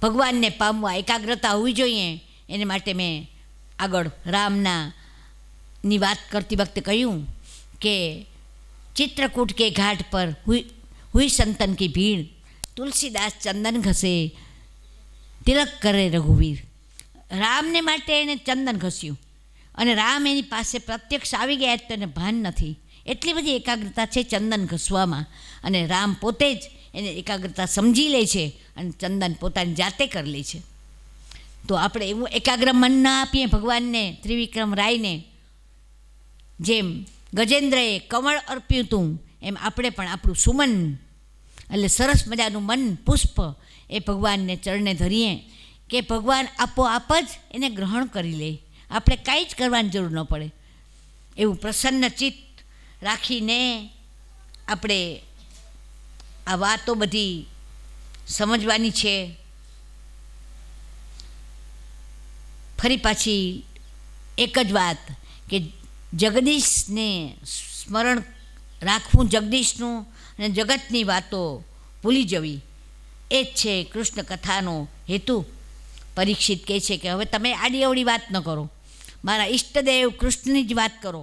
ભગવાનને પામવા એકાગ્રતા હોવી જોઈએ. એને માટે મેં આગળ રામની વાત કરતી વખતે કહ્યું કે चित्रकूट के घाट पर हुई संतन की भीड़, तुलसीदास चंदन घसे तिलक करे रघुवीर. રામને માટે એને ચંદન ઘસ્યું અને રામ એની પાસે પ્રત્યક્ષ આવી ગયા તો એને ભાન નથી. એટલી બધી એકાગ્રતા છે ચંદન ઘસવામાં, અને રામ પોતે જ એને એકાગ્રતા સમજી લે છે અને ચંદન પોતાની જાતે કરી લે છે. તો આપણે એવું એકાગ્ર મન ન આપીએ ભગવાનને, ત્રિવિક્રમ રાયને જેમ ગજેન્દ્રએ કમળ અર્પ્યું હતું, એમ આપણે પણ આપણું સુમન એટલે સરસ મજાનું મન પુષ્પ એ ભગવાનને ચરણે ધરીએ કે ભગવાન આપોઆપ જ એને ગ્રહણ કરી લે. આપણે કાંઈ જ કરવાની જરૂર ન પડે. એવું પ્રસન્ન ચિત્ત રાખીને આપણે આ વાતો બધી સમજવાની છે. ફરી પાછી એક જ વાત કે જગદીશને સ્મરણ રાખવું, જગદીશનું અને જગતની વાતો ભૂલી જવી, એ જ છે કૃષ્ણ કથાનો હેતુ. પરીક્ષિત કહે છે કે હવે તમે આડી અવળી વાત ન કરો, મારા ઈષ્ટદેવ કૃષ્ણની જ વાત કરો,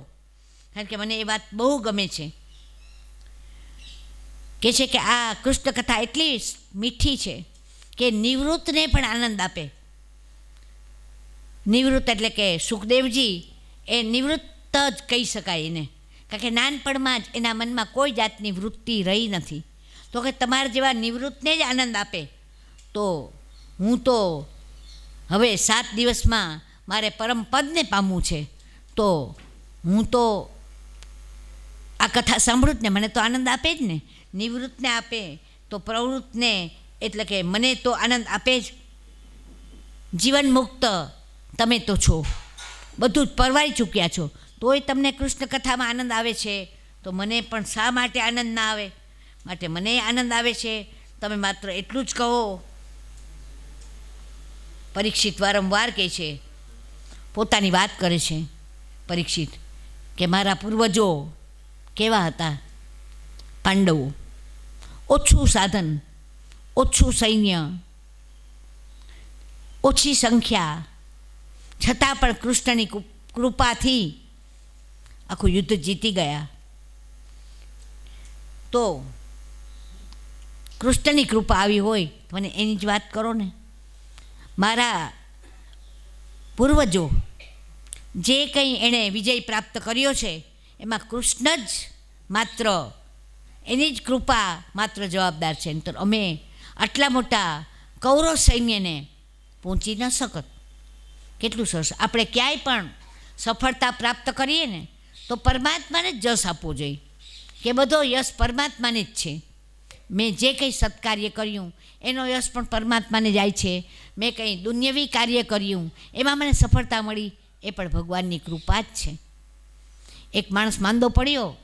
કારણ કે મને એ વાત બહુ ગમે છે. કહે છે કે આ કૃષ્ણ કથા એટલી મીઠી છે કે નિવૃત્તને પણ આનંદ આપે. નિવૃત્ત એટલે કે સુખદેવજી એ નિવૃત્ત જ કહી શકાય એને, કારણ કે નાનપણમાં જ એના મનમાં કોઈ જાતની વૃત્તિ રહી નથી. તો કે તમારા જેવા નિવૃત્તને જ આનંદ આપે તો હું તો હવે 7 દિવસમાં મારે પરમ પદને પામવું છે, તો હું તો આ કથા સાંભળું જ ને, મને તો આનંદ આપે જ ને. નિવૃત્તને આપે તો પ્રવૃત્તને એટલે કે મને તો આનંદ આપે જ. જીવન મુક્ત તમે તો છો, બધું જ પરવારી ચૂક્યા છો, તોય તમને કૃષ્ણ કથામાં આનંદ આવે છે, તો મને પણ શા માટે આનંદ ના આવે? માટે મને આનંદ આવે છે, તમે માત્ર એટલું જ કહો. પરીક્ષિત વારંવાર કહે છે, પોતાની વાત કરે છે પરીક્ષિત, કે મારા પૂર્વજો કેવા હતા, પાંડવો. ઓછું સાધન, ઓછું સૈન્ય, ઓછી સંખ્યા, છતાં પણ કૃષ્ણની કૃપાથી આખું યુદ્ધ જીતી ગયા. તો કૃષ્ણની કૃપા આવી હોય તો મને એની જ વાત કરો ને. મારા પૂર્વજો જે કંઈ એણે વિજય પ્રાપ્ત કર્યો છે એમાં કૃષ્ણ જ માત્ર, એની જ કૃપા માત્ર જવાબદાર છે. તો અમે આટલા મોટા કૌરવ સૈન્યને પહોંચી ન શકત. કેટલું સરસ! આપણે ક્યાંય પણ સફળતા પ્રાપ્ત કરીએ ને તો પરમાત્માને જ જશ આપવો જોઈએ, કે બધો યશ પરમાત્માને જ છે. મેં જે કંઈ સત્કાર્ય કર્યું એનો યશ પણ પરમાત્માને જાય છે. મેં કંઈ દુન્યવી કાર્ય કર્યું એમાં મને સફળતા મળી, એ પણ ભગવાનની કૃપા જ છે. એક માણસ માંદો પડ્યો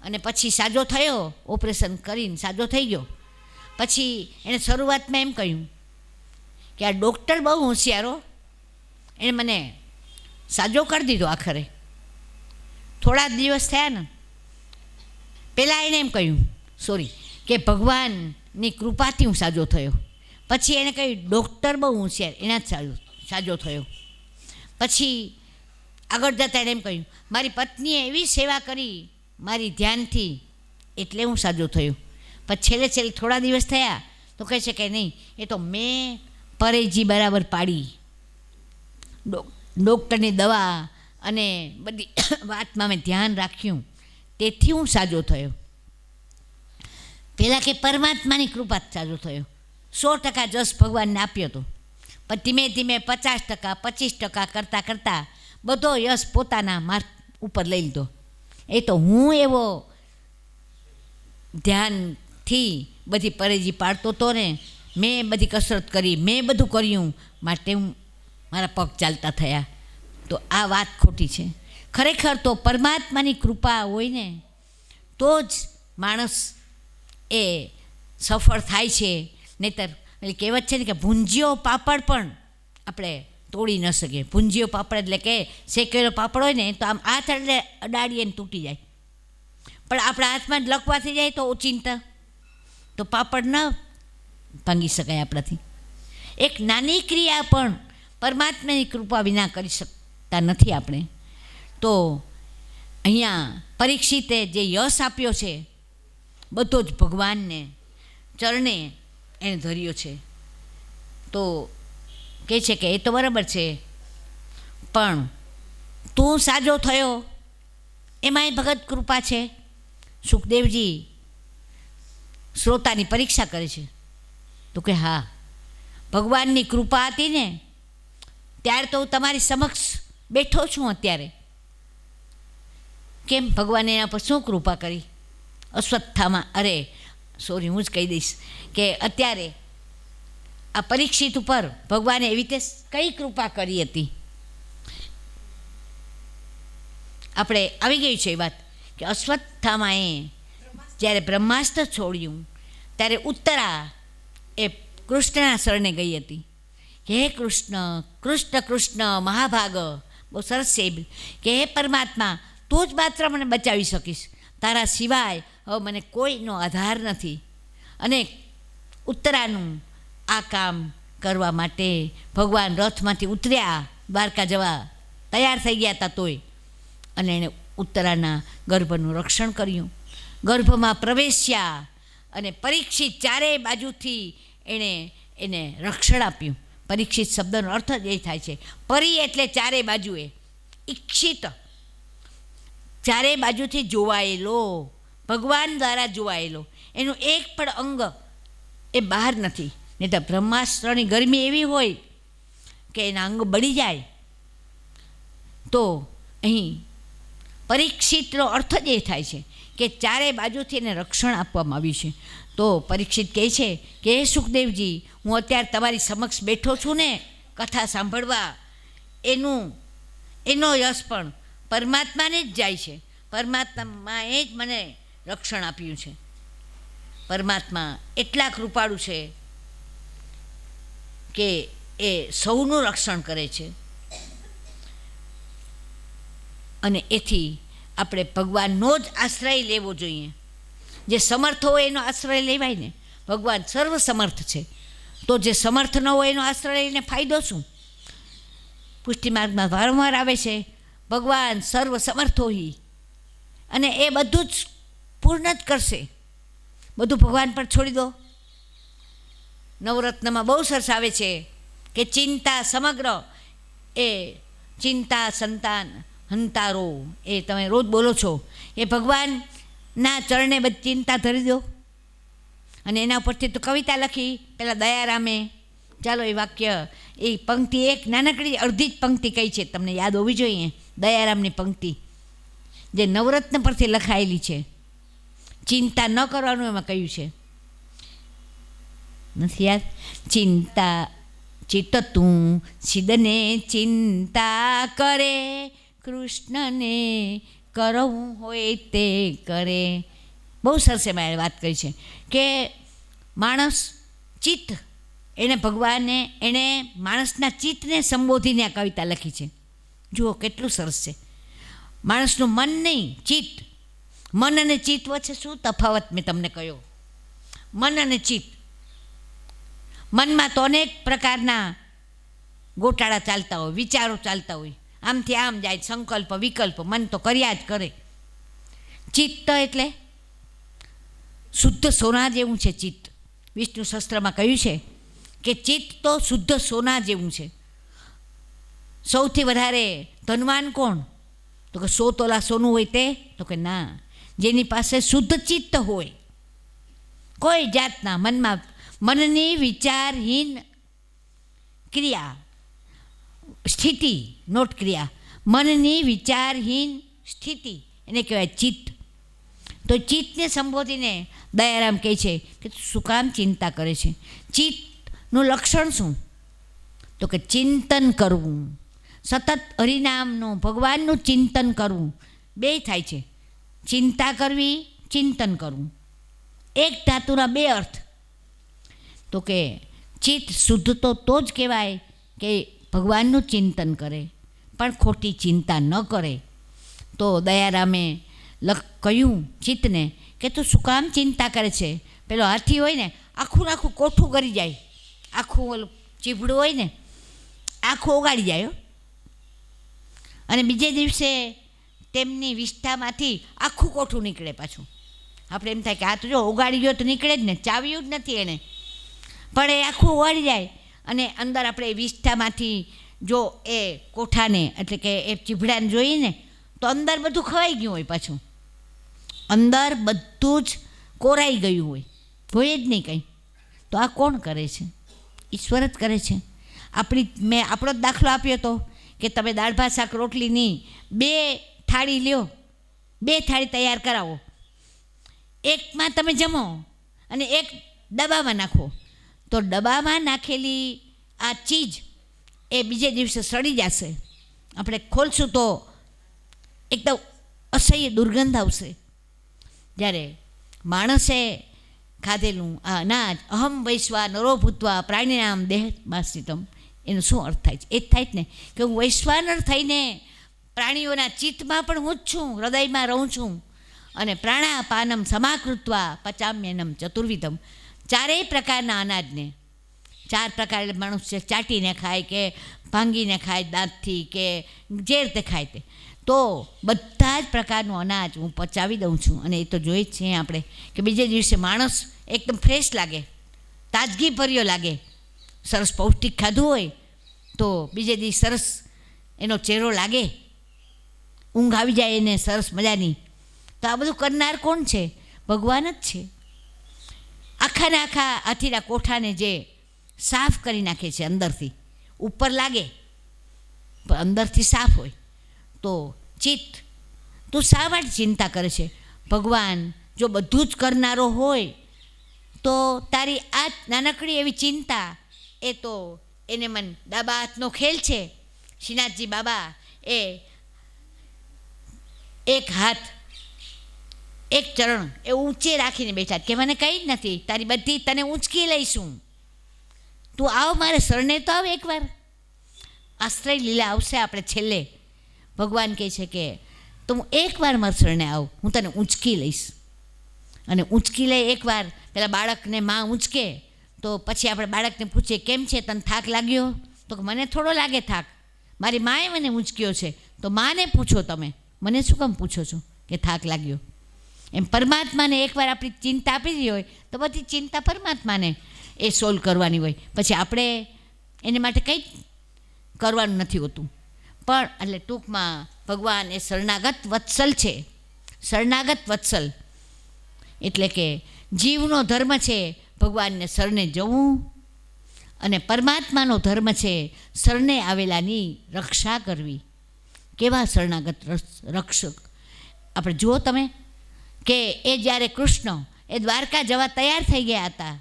અને પછી સાજો થયો, ઓપરેશન કરીને સાજો થઈ ગયો. પછી એણે શરૂઆતમાં એમ કહ્યું કે આ ડૉક્ટર બહુ હોશિયારો, એણે મને સાજો કરી દીધો. આખરે થોડા દિવસ થયા ને, પહેલાં એણે એમ કહ્યું કે ભગવાનની કૃપાથી હું સાજો થયો. પછી એણે કહ્યું ડૉક્ટર બહુ હોશિયાર, એના જ સાજો થયો. પછી આગળ જતાં એણે એમ કહ્યું મારી પત્નીએ એવી સેવા કરી મારી ધ્યાનથી, એટલે હું સાજો થયો. પછી છેલ્લે થોડા દિવસ થયા તો કહે છે કે નહીં, એ તો મેં પરેજી બરાબર પાડી, ડૉક્ટરની દવા અને બધી વાતમાં મેં ધ્યાન રાખ્યું, તેથી હું સાજો થયો. પહેલાં કે પરમાત્માની કૃપા જ સાજો થયો. 100% જશ ભગવાનને આપ્યો હતો, પણ ધીમે ધીમે 50%, 25% કરતાં કરતાં બધો યશ પોતાના માર્ગ ઉપર લઈ લીધો. એ તો હું એવો ધ્યાનથી બધી પરેજી પાડતો હતો ને, મેં બધી કસરત કરી, મેં બધું કર્યું, માટે હું મારા પગ ચાલતા થયા. તો આ વાત ખોટી છે. ખરેખર તો પરમાત્માની કૃપા હોય ને તો જ માણસ એ સફળ થાય છે. નહીંતર એટલે કહેવત છે ને કે ભૂંજ્યો પાપડ પણ આપણે તોડી ન શકીએ. ભૂંજ્યો પાપડ એટલે કે શેકેલો પાપડ હોય ને તો આમ હાથ એટલે અડાડીએ ને તૂટી જાય, પણ આપણા હાથમાં જ લકવા થઈ જાય તો ઓચિંતા તો પાપડ ન ભાંગી શકાય આપણાથી. એક નાની ક્રિયા પણ પરમાત્માની કૃપા વિના કરી શકતા નથી આપણે. તો અહીંયા પરીક્ષિતે જે યશ આપ્યો છે બધો જ ભગવાનને ચરણે એણે ધર્યો છે. તો કહે છે કે એ તો બરાબર છે, પણ તું સાજો થયો એમાંય ભગત કૃપા છે. સુખદેવજી શ્રોતાની પરીક્ષા કરે છે. તો કે હા, ભગવાનની કૃપા હતી ને ત્યારે તો હું તમારી સમક્ષ બેઠો છું. અત્યારે કેમ ભગવાને એના પર શું કૃપા કરી? અશ્વત્થામાં, હું જ કહી દઈશ કે અત્યારે આ પરીક્ષિત ઉપર ભગવાને એવી રીતે કઈ કૃપા કરી હતી. આપણે આવી ગઈ છે એ વાત કે અશ્વત્થામાએ જ્યારે બ્રહ્માસ્ત્ર છોડ્યું ત્યારે ઉત્તરા એ કૃષ્ણના શરણે ગઈ હતી કે હે કૃષ્ણ, કૃષ્ણ કૃષ્ણ મહાભાગ. બહુ સરસ છે કે હે પરમાત્મા, તું જ માત્ર મને બચાવી શકીશ, તારા સિવાય હવે મને કોઈનો આધાર નથી. અને ઉત્તરાનું આ કામ કરવા માટે ભગવાન રથમાંથી ઉતર્યા, દ્વારકા જવા તૈયાર થઈ ગયા હતા તોય, અને એણે ઉત્તરાના ગર્ભનું રક્ષણ કર્યું. ગર્ભમાં પ્રવેશ્યા અને પરીક્ષિત ચારેય બાજુથી એને રક્ષણ આપ્યું. પરીક્ષિત શબ્દનો અર્થ જ એ થાય છે. પરી એટલે ચારે બાજુએ, ઈક્ષિત ચારે બાજુથી જોવાયેલો, ભગવાન દ્વારા જોવાયેલો, એનું એક પણ અંગ એ બહાર નથી. નહીં તો બ્રહ્માસ્ત્રની ગરમી એવી હોય કે એના અંગ બળી જાય. તો અહીં પરીક્ષિતનો અર્થ જ એ થાય છે કે ચારે બાજુથી એને રક્ષણ આપવામાં આવ્યું છે. તો પરીક્ષિત કહે છે કે હે સુખદેવજી, હું અત્યારે તમારી સમક્ષ બેઠો છું ને કથા સાંભળવા, એનો યશ પણ પરમાત્માને જ જાય છે. પરમાત્માએ જ મને રક્ષણ આપ્યું છે. પરમાત્મા એટલા કૃપાળુ છે કે એ સૌનું રક્ષણ કરે છે. અને એથી આપણે ભગવાનનો જ આશ્રય લેવો જોઈએ. જે સમર્થ હોય એનો આશ્રય લેવાય ને. ભગવાન સર્વ સમર્થ છે, તો જે સમર્થ ન હોય એનો આશ્રય લઈને ફાયદો શું? પુષ્ટિમાર્ગમાં વારંવાર આવે છે ભગવાન સર્વ સમર્થ હોય, અને એ બધું જ પૂર્ણ જ કરશે. બધું ભગવાન પર છોડી દો. નવરત્નમાં બહુ સરસ આવે છે કે ચિંતા સમગ્ર એ ચિંતા સંતાન હંતારો, એ તમે રોજ બોલો છો, એ ભગવાનના ચરણે બધી ચિંતા ધરી દો. અને એના ઉપરથી તો કવિતા લખી પેલા દયારામે. ચાલો એ વાક્ય, એ પંક્તિ એક નાનકડી અડધી જ પંક્તિ કઈ છે, તમને યાદ હોવી જોઈએ. દયારામની પંક્તિ જે નવરત્ન પરથી લખાયેલી છે. ચિંતા ન કરવાનું એમાં કહ્યું છે, નથી યાદ? ચિંતા ચિત્ત તું સિદ્ધને ચિંતા કરે, કૃષ્ણને કરવું હોય તે કરે. બહુ સરસ એમાં વાત કરી છે કે માણસ ચિત્ત, એને ભગવાને એણે માણસના ચિત્તને સંબોધીને આ કવિતા લખી છે. જુઓ કેટલું સરસ છે. માણસનું મન નહીં, ચિત્ત. મન અને ચિત્ત વચ્ચે શું તફાવત મેં તમને કહ્યો. મન અને ચિત્ત, મનમાં તો અનેક પ્રકારના ગોટાળા ચાલતા હોય, વિચારો ચાલતા હોય, આમથી આમ જાય, સંકલ્પ વિકલ્પ મન તો કર્યા જ કરે. ચિત્ત એટલે શુદ્ધ સોના જેવું છે. ચિત્ત વિષ્ણુ શસ્ત્રમાં કહ્યું છે કે ચિત્ત તો શુદ્ધ સોના જેવું છે. સૌથી વધારે ધનવાન કોણ? તો કે 100 તોલા સોનું હોય તે? તો કે ના, જેની પાસે શુદ્ધ ચિત્ત હોય, કોઈ જાતના મનની વિચારહીન ક્રિયા, સ્થિતિ, નોટ ક્રિયા, મનની વિચારહીન સ્થિતિ, એને કહેવાય ચિત્ત. તો ચિત્તને સંબોધીને દયારામ કહે છે કે શું કામ ચિંતા કરે છે? ચિત્તનું લક્ષણ શું? તો કે ચિંતન કરવું, સતત હરિનામનું, ભગવાનનું ચિંતન કરવું. બે થાય છે, ચિંતા કરવી, ચિંતન કરવું. એક ધાતુના બે અર્થ. તો કે ચિત્ત શુદ્ધ તો જ કહેવાય કે ભગવાનનું ચિંતન કરે, પણ ખોટી ચિંતા ન કરે. તો દયારામે કહ્યું ચિત્તને કે તું શું કામ ચિંતા કરે છે? પેલો હાથી હોય ને, આખું આખું કોઠું કરી જાય, આખું ઓલું ચીભડું હોય ને, આખું ઓગાળી જાય. અને બીજે દિવસે તેમની વિષ્ઠામાંથી આખું કોઠું નીકળે પાછું. આપણે એમ થાય કે આ તો જો ઓગાળી ગયો તો નીકળે જ ને, ચાવ્યું જ નથી એને, પણ એ આખું ઓગાળી જાય. અને અંદર આપણે એ વિષ્ઠામાંથી જો એ કોઠાને એટલે કે એ ચીભડાને જોઈએ ને, તો અંદર બધું ખવાઈ ગયું હોય, પાછું અંદર બધું જ કોરાઈ ગયું હોય જ નહીં કંઈ. તો આ કોણ કરે છે? ઈશ્વર જ કરે છે. મેં આપણો જ દાખલો આપ્યો હતો કે તમે દાળ ભાત શાક રોટલીની 2 થાળી લ્યો, 2 થાળી તૈયાર કરાવો, એકમાં તમે જમો અને એક ડબ્બામાં નાખો. તો ડબ્બામાં નાખેલી આ ચીજ એ બીજે દિવસે સડી જશે. આપણે ખોલશું તો એકદમ અસહ્ય દુર્ગંધ આવશે. જ્યારે માણસે ખાધેલું આ અનાજ, અહમ વૈશ્વા નરો ભૂતવા પ્રાણીનામ દેહમાશ્રિતમ, એનો શું અર્થ થાય છે? એ જ થાય જ ને કે હું વૈશ્વાનર થઈને પ્રાણીઓના ચિત્તમાં પણ હું જ છું, હૃદયમાં રહું છું. અને પ્રાણાપાનમ સમાકૃત્વા પચામ્યનમ ચતુર્વિધમ, 4 પ્રકારના અનાજને 4 પ્રકાર મનુષ્ય ચાટીને ખાય કે ભાંગીને ખાય દાંતથી કે જે રીતે ખાય તે. તો બધા જ પ્રકારનું અનાજ હું પચાવી દઉં છું. અને એ તો જોઈએ જ છીએ આપણે કે બીજે દિવસે માણસ એકદમ ફ્રેશ લાગે, તાજગી ભર્યો લાગે. સરસ પૌષ્ટિક ખાધું હોય તો બીજે દી સરસ એનો ચહેરો લાગે, ઊંઘ આવી જાય એને સરસ મજાની. તો આ બધું કરનાર કોણ છે? ભગવાન જ છે. આખાને આખા હાથીના કોઠાને જે સાફ કરી નાખે છે અંદરથી, ઉપર લાગે પણ અંદરથી સાફ હોય. તો ચિત્ત, તું શા માટે ચિંતા કરે છે? ભગવાન જો બધું જ કરનારો હોય તો તારી આ નાનકડી એવી ચિંતા એ તો એને મન ડાબા હાથનો ખેલ છે. શ્રીનાથજી બાબા એ એક હાથ એક ચરણ એ ઊંચે રાખીને બેઠા કે મને કંઈ જ નથી, તારી બધી તને ઊંચકી લઈશું, તું આવ મારે શરણે તો આવ એકવાર. આશ્રય લીલા આવશે આપણે છેલ્લે. ભગવાન કહે છે કે તું એકવાર મારા શરણે આવ, હું તને ઊંચકી લઈશ. અને ઊંચકી લે એકવાર, પેલા બાળકને માં ઊંચકે તો પછી આપણે બાળકને પૂછીએ કેમ છે, તને થાક લાગ્યો? તો મને થોડો લાગે થાક, મારી માએ મને ઊંચક્યો છે. તો માને પૂછો, તમે મને શું કામ પૂછો છો કે થાક લાગ્યો? એમ પરમાત્માને એકવાર આપણી ચિંતા આપી દીધી હોય તો બધી ચિંતા પરમાત્માને એ સોલ્વ કરવાની હોય. પછી આપણે એને માટે કંઈ કરવાનું નથી હોતું. પણ એટલે ટૂંકમાં ભગવાન એ શરણાગત વત્સલ છે. શરણાગત વત્સલ એટલે કે જીવનો ધર્મ છે ભગવાનને શરણે જવું, અને પરમાત્માનો ધર્મ છે શરણે આવેલાની રક્ષા કરવી. કેવા શરણાગત રક્ષક! આપણે જુઓ તમે કે એ જ્યારે કૃષ્ણ એ દ્વારકા જવા તૈયાર થઈ ગયા હતા,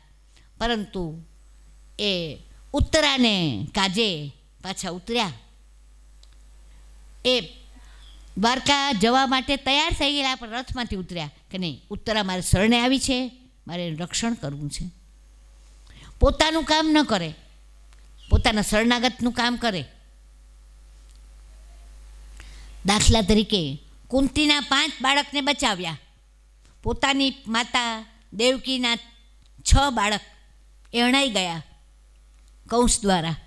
પરંતુ એ ઉત્તરાને કાજે પાછા ઉતર્યા. એ દ્વારકા જવા માટે તૈયાર થઈ ગયેલા પણ રથમાંથી ઉતર્યા કે નહીં, ઉત્તરા મારે શરણે આવી છે, મારે એનું રક્ષણ કરવું છે. પોતાનું કામ ન કરે, પોતાના શરણાગતનું કામ કરે. દાખલા તરીકે કુંતીના 5 બાળકને બચાવ્યા, પોતાની માતા દેવકીના 6 બાળક એણાઈ ગયા કંસ દ્વારા.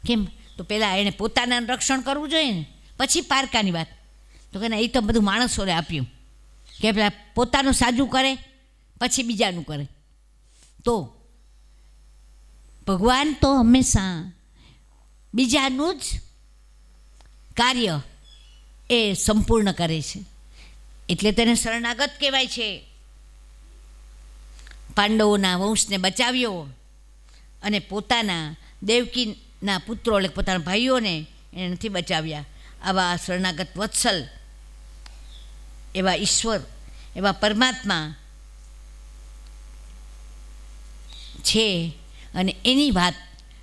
કેમ? તો પહેલાં એણે પોતાના રક્ષણ કરવું જોઈએ ને, પછી પારકાની વાત. તો કે એ તો બધું માણસોને આપ્યું કે પેલા પોતાનું સાજું કરે પછી બીજાનું કરે. તો ભગવાન તો હંમેશા બીજાનું જ કાર્ય એ સંપૂર્ણ કરે છે, એટલે તેને શરણાગત કહેવાય છે. પાંડવોના વંશને બચાવ્યો અને પોતાના દેવકીના પુત્રો એટલે પોતાના ભાઈઓને એને નથી બચાવ્યા. આવા શરણાગત વત્સલ એવા ઈશ્વર, એવા પરમાત્મા છે. અને એની વાત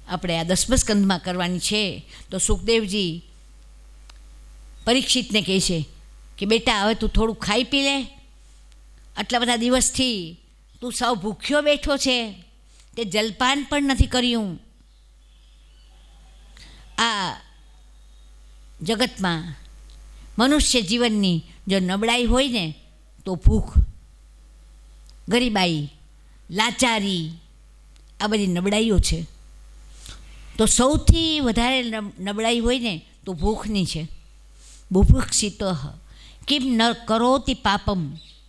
આપણે આ 10મા સ્કંદમાં કરવાની છે. તો સુખદેવજી પરીક્ષિતને કહે છે કે બેટા હવે તું થોડું ખાઈ પી લે, આટલા બધા દિવસથી તું સાવ ભૂખ્યો બેઠો છે, તે જલપાન પણ નથી કર્યું. આ જગતમાં મનુષ્ય જીવનની જો નબળાઈ હોય ને તો ભૂખ, ગરીબાઈ, લાચારી, આ બધી નબળાઈઓ છે. તો સૌથી વધારે નબળાઈ હોય ને તો ભૂખની છે. બુભુક્ષિત કિમ ન કરોતિ પાપમ,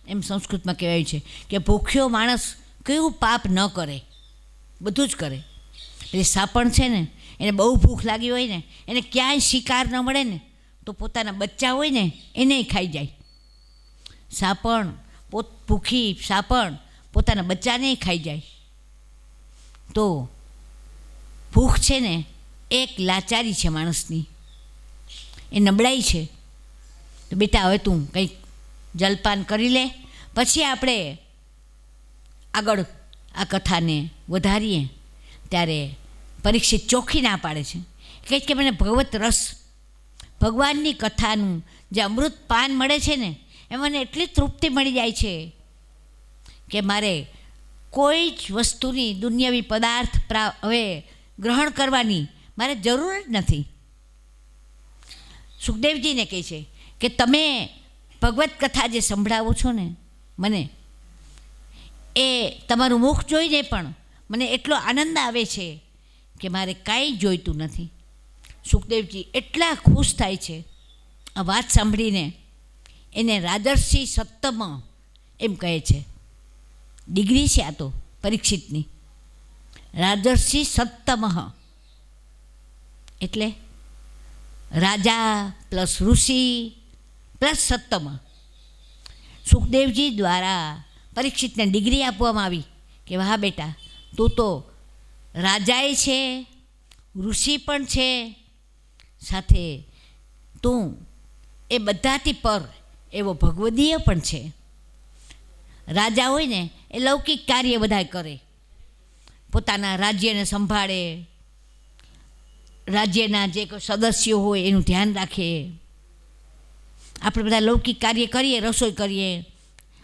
એમ સંસ્કૃતમાં કહેવાયું છે કે ભૂખ્યો માણસ કયું પાપ ન કરે, બધું જ કરે. એટલે સાપણ છે ને, એને બહુ ભૂખ લાગી હોય ને, એને ક્યાંય શિકાર ન મળે ને તો પોતાના બચ્ચા હોય ને એને ખાઈ જાય. સાપણ ભૂખી સાપણ પોતાના બચ્ચાને ખાઈ જાય. તો ભૂખ છે ને એક લાચારી છે માણસની, એ નબળાઈ છે. તો બેટા હવે તું કંઈક જલપાન કરી લે, પછી આપણે આગળ આ કથાને વધારીએ. ત્યારે પરીક્ષિત ચોખ્ખી ના પાડે છે, કહે કે મને ભગવત રસ, ભગવાનની કથાનું જે અમૃત પાન મળે છે ને એ મને એટલી તૃપ્તિ મળી જાય છે કે મારે કોઈ જ વસ્તુની દુનિયાવી પદાર્થ હવે ગ્રહણ કરવાની મારે જરૂર જ નથી. સુખદેવજીને કહે છે કે તમે ભગવત કથા જે સંભળાવો છો ને મને, એ તમારું મુખ જોઈને પણ મને એટલો આનંદ આવે છે કે મારે કાંઈ જોઈતું નથી. સુખદેવજી એટલા ખુશ થાય છે આ વાત સાંભળીને. એને રાજર્ષિ સત્તમ એમ કહે છે, ડિગ્રી છે આ તો પરીક્ષિતની. રાજર્ષિ સત્તમઃ એટલે રાજા પ્લસ ઋષિ પ્લસ સત્તમ. સુખદેવજી દ્વારા પરીક્ષિતને ડિગ્રી આપવામાં આવી કે વાહ બેટા, તું તો રાજાએ છે, ઋષિ પણ છે, સાથે તું એ બધાથી પર એવો ભગવદીય પણ છે. રાજા હોય ને એ લૌકિક કાર્ય બધા કરે, પોતાના રાજ્યને સંભાળે, રાજ્યના જે કોઈ સદસ્યો હોય એનું ધ્યાન રાખે. આપણે બધા લૌકિક કાર્ય કરીએ, રસોઈ કરીએ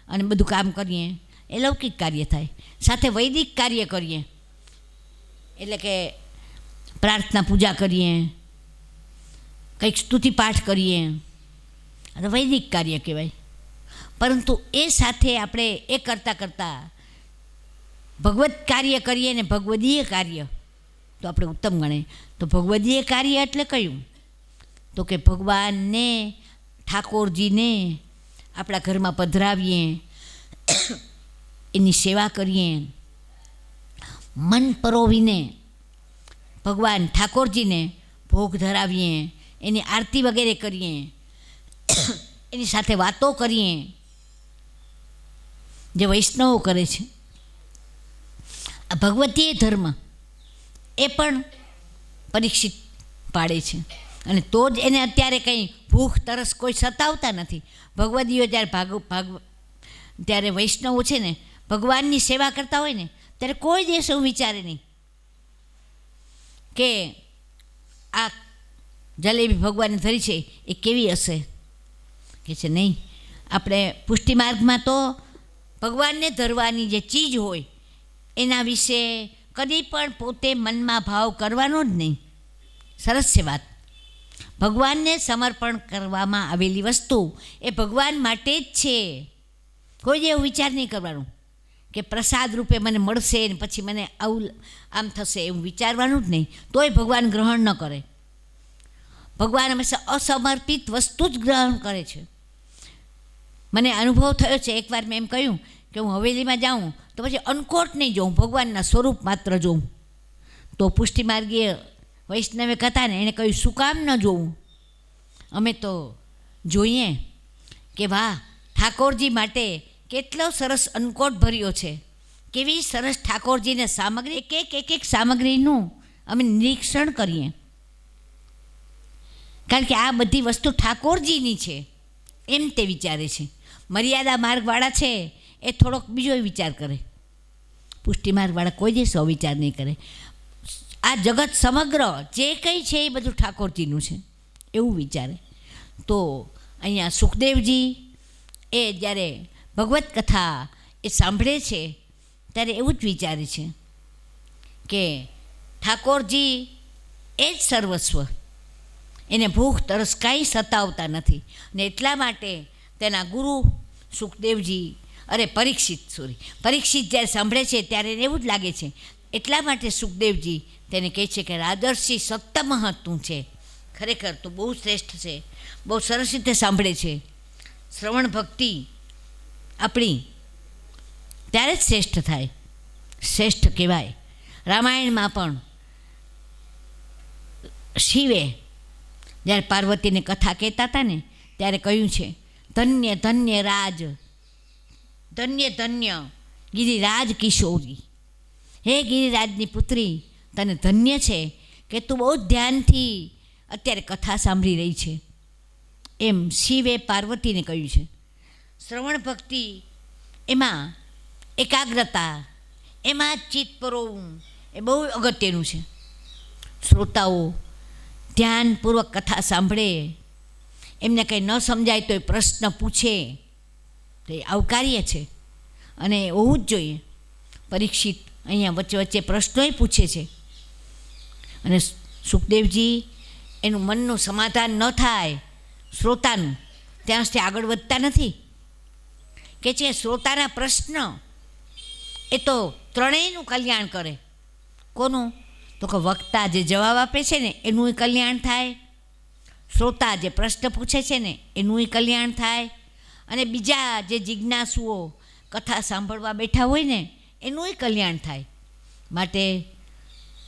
અને બધું કામ કરીએ, એ લૌકિક કાર્ય થાય. સાથે વૈદિક કાર્ય કરીએ એટલે કે પ્રાર્થના પૂજા કરીએ, કંઈક સ્તુતિ પાઠ કરીએ, આ તો વૈદિક કાર્ય કહેવાય. પરંતુ એ સાથે આપણે એ કરતાં કરતાં ભગવત કાર્ય કરીએ ને ભગવદીય કાર્ય તો આપણે ઉત્તમ ગણાય. તો ભગવદીય કાર્ય એટલે કયું? તો કે ભગવાનને, ઠાકોરજીને આપણા ઘરમાં પધરાવીએ, એની સેવા કરીએ, મન પરોવીને ભગવાન ઠાકોરજીને ભોગ ધરાવીએ, એની આરતી વગેરે કરીએ, એની સાથે વાતો કરીએ, જે વૈષ્ણવો કરે છે. આ ભગવતીય ધર્મ એ પણ પરીક્ષિત પાડે છે. અને તો જ એને અત્યારે કંઈ ભૂખ તરસ કોઈ સતાવતા નથી. ભગવદીઓ ત્યારે વૈષ્ણવો છે ને ભગવાનની સેવા કરતા હોય ને ત્યારે કોઈ દિવસ એવું વિચારે નહીં કે આ જલેબી ભગવાનને ધરી છે એ કેવી હશે. કે છે નહીં, આપણે પુષ્ટિ માર્ગમાં તો ભગવાનને ધરવાની જે ચીજ હોય એના વિશે કદી પણ પોતે મનમાં ભાવ કરવાનો જ નહીં. સરસ છે વાત. ભગવાનને સમર્પણ કરવામાં આવેલી વસ્તુ એ ભગવાન માટે જ છે. કોઈ એવો વિચાર નહીં કરવાનો કે પ્રસાદ રૂપે મને મળશે ને પછી મને આવું આમ થશે, એવું વિચારવાનું જ નહીં. તોય ભગવાન ગ્રહણ ન કરે. ભગવાન હંમેશા અસમર્પિત વસ્તુ જ ગ્રહણ કરે છે. મને અનુભવ થયો છે. એકવાર મેં એમ કહ્યું કે હું હવેલીમાં જાઉં તો પછી અન્નકોટ નહીં જોઉં, ભગવાનના સ્વરૂપ માત્ર જોઉં. તો પુષ્ટિ માર્ગીય વૈષ્ણવે કથા ને એણે કહ્યું શું કામ ન જોવું? અમે તો જોઈએ કે વાહ, ઠાકોરજી માટે કેટલો સરસ અન્નકોટ ભર્યો છે, કેવી સરસ ઠાકોરજીને સામગ્રી, એક સામગ્રીનું અમે નિરીક્ષણ કરીએ. કારણ કે આ બધી વસ્તુ ઠાકોરજીની છે એમ તે વિચારે છે. મર્યાદા માર્ગવાળા છે એ થોડોક બીજો વિચાર કરે. પુષ્ટિ માર્ગવાળા કોઈ દિવસ વિચાર નહીં કરે. આ જગત સમગ્ર જે કંઈ છે એ બધું ઠાકોરજીનું છે એવું વિચારે. તો અહીંયા સુખદેવજી એ જ્યારે ભગવત કથા એ સાંભળે છે ત્યારે એવું જ વિચારે છે કે ઠાકોરજી એ જ સર્વસ્વ, એને ભૂખ તરસ કાંઈ સતાવતા નથી. ને એટલા માટે તેના ગુરુ સુખદેવજી પરીક્ષિત જ્યારે સાંભળે છે ત્યારે એને એવું જ લાગે છે. એટલા માટે સુખદેવજી તેને કહે છે કે રાજર્ષિ સત્તમઃ તું છે, ખરેખર તું બહુ શ્રેષ્ઠ છે, બહુ સરસ રીતે સાંભળે છે. શ્રવણ ભક્તિ આપણી ત્યારે જ શ્રેષ્ઠ થાય, શ્રેષ્ઠ કહેવાય. રામાયણમાં પણ શિવે જ્યારે પાર્વતીને કથા કહેતા હતા ને ત્યારે કહ્યું છે ધન્ય ધન્ય રાજ, ધન્ય ધન્ય ગિરિરાજ કિશોરી. હે ગિરિરાજની પુત્રી, તને ધન્ય છે કે તું બહુ ધ્યાનથી અત્યારે કથા સાંભળી રહી છે. એમ શિવે પાર્વતીને કહ્યું છે. શ્રવણ ભક્તિ એમાં એકાગ્રતા, એમાં ચિત્ત પરોવવું એ બહુ અગત્યનું છે. શ્રોતાઓ ધ્યાનપૂર્વક કથા સાંભળે, એમને કંઈ ન સમજાય તો એ પ્રશ્ન પૂછે તો એ આવકાર્ય છે અને હોવું જ જોઈએ. પરીક્ષિત અહીંયા વચ્ચે વચ્ચે પ્રશ્નોય પૂછે છે અને સુખદેવજી એનું મનનું સમાધાન ન થાય શ્રોતાનું ત્યાં સુધી આગળ વધતા નથી. કે છે શ્રોતાના પ્રશ્ન એ તો ત્રણેયનું કલ્યાણ કરે. કોનું? તો કે વક્તા જે જવાબ આપે છે ને એનું કલ્યાણ થાય, શ્રોતા જે પ્રશ્ન પૂછે છે ને એનું કલ્યાણ થાય, અને બીજા જે જિજ્ઞાસુઓ કથા સાંભળવા બેઠા હોય ને એનું કલ્યાણ થાય. માટે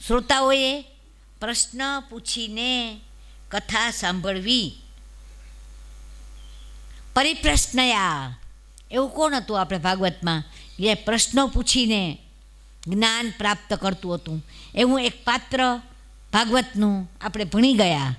શ્રોતાઓએ પ્રશ્ન પૂછીને કથા સાંભળવી. પરિપ્રશ્નયા એવું કોણ હતું આપણે ભાગવતમાં જે પ્રશ્નો પૂછીને જ્ઞાન પ્રાપ્ત કરતું હતું? એવું એક પાત્ર ભાગવતનું આપણે ભણી ગયા.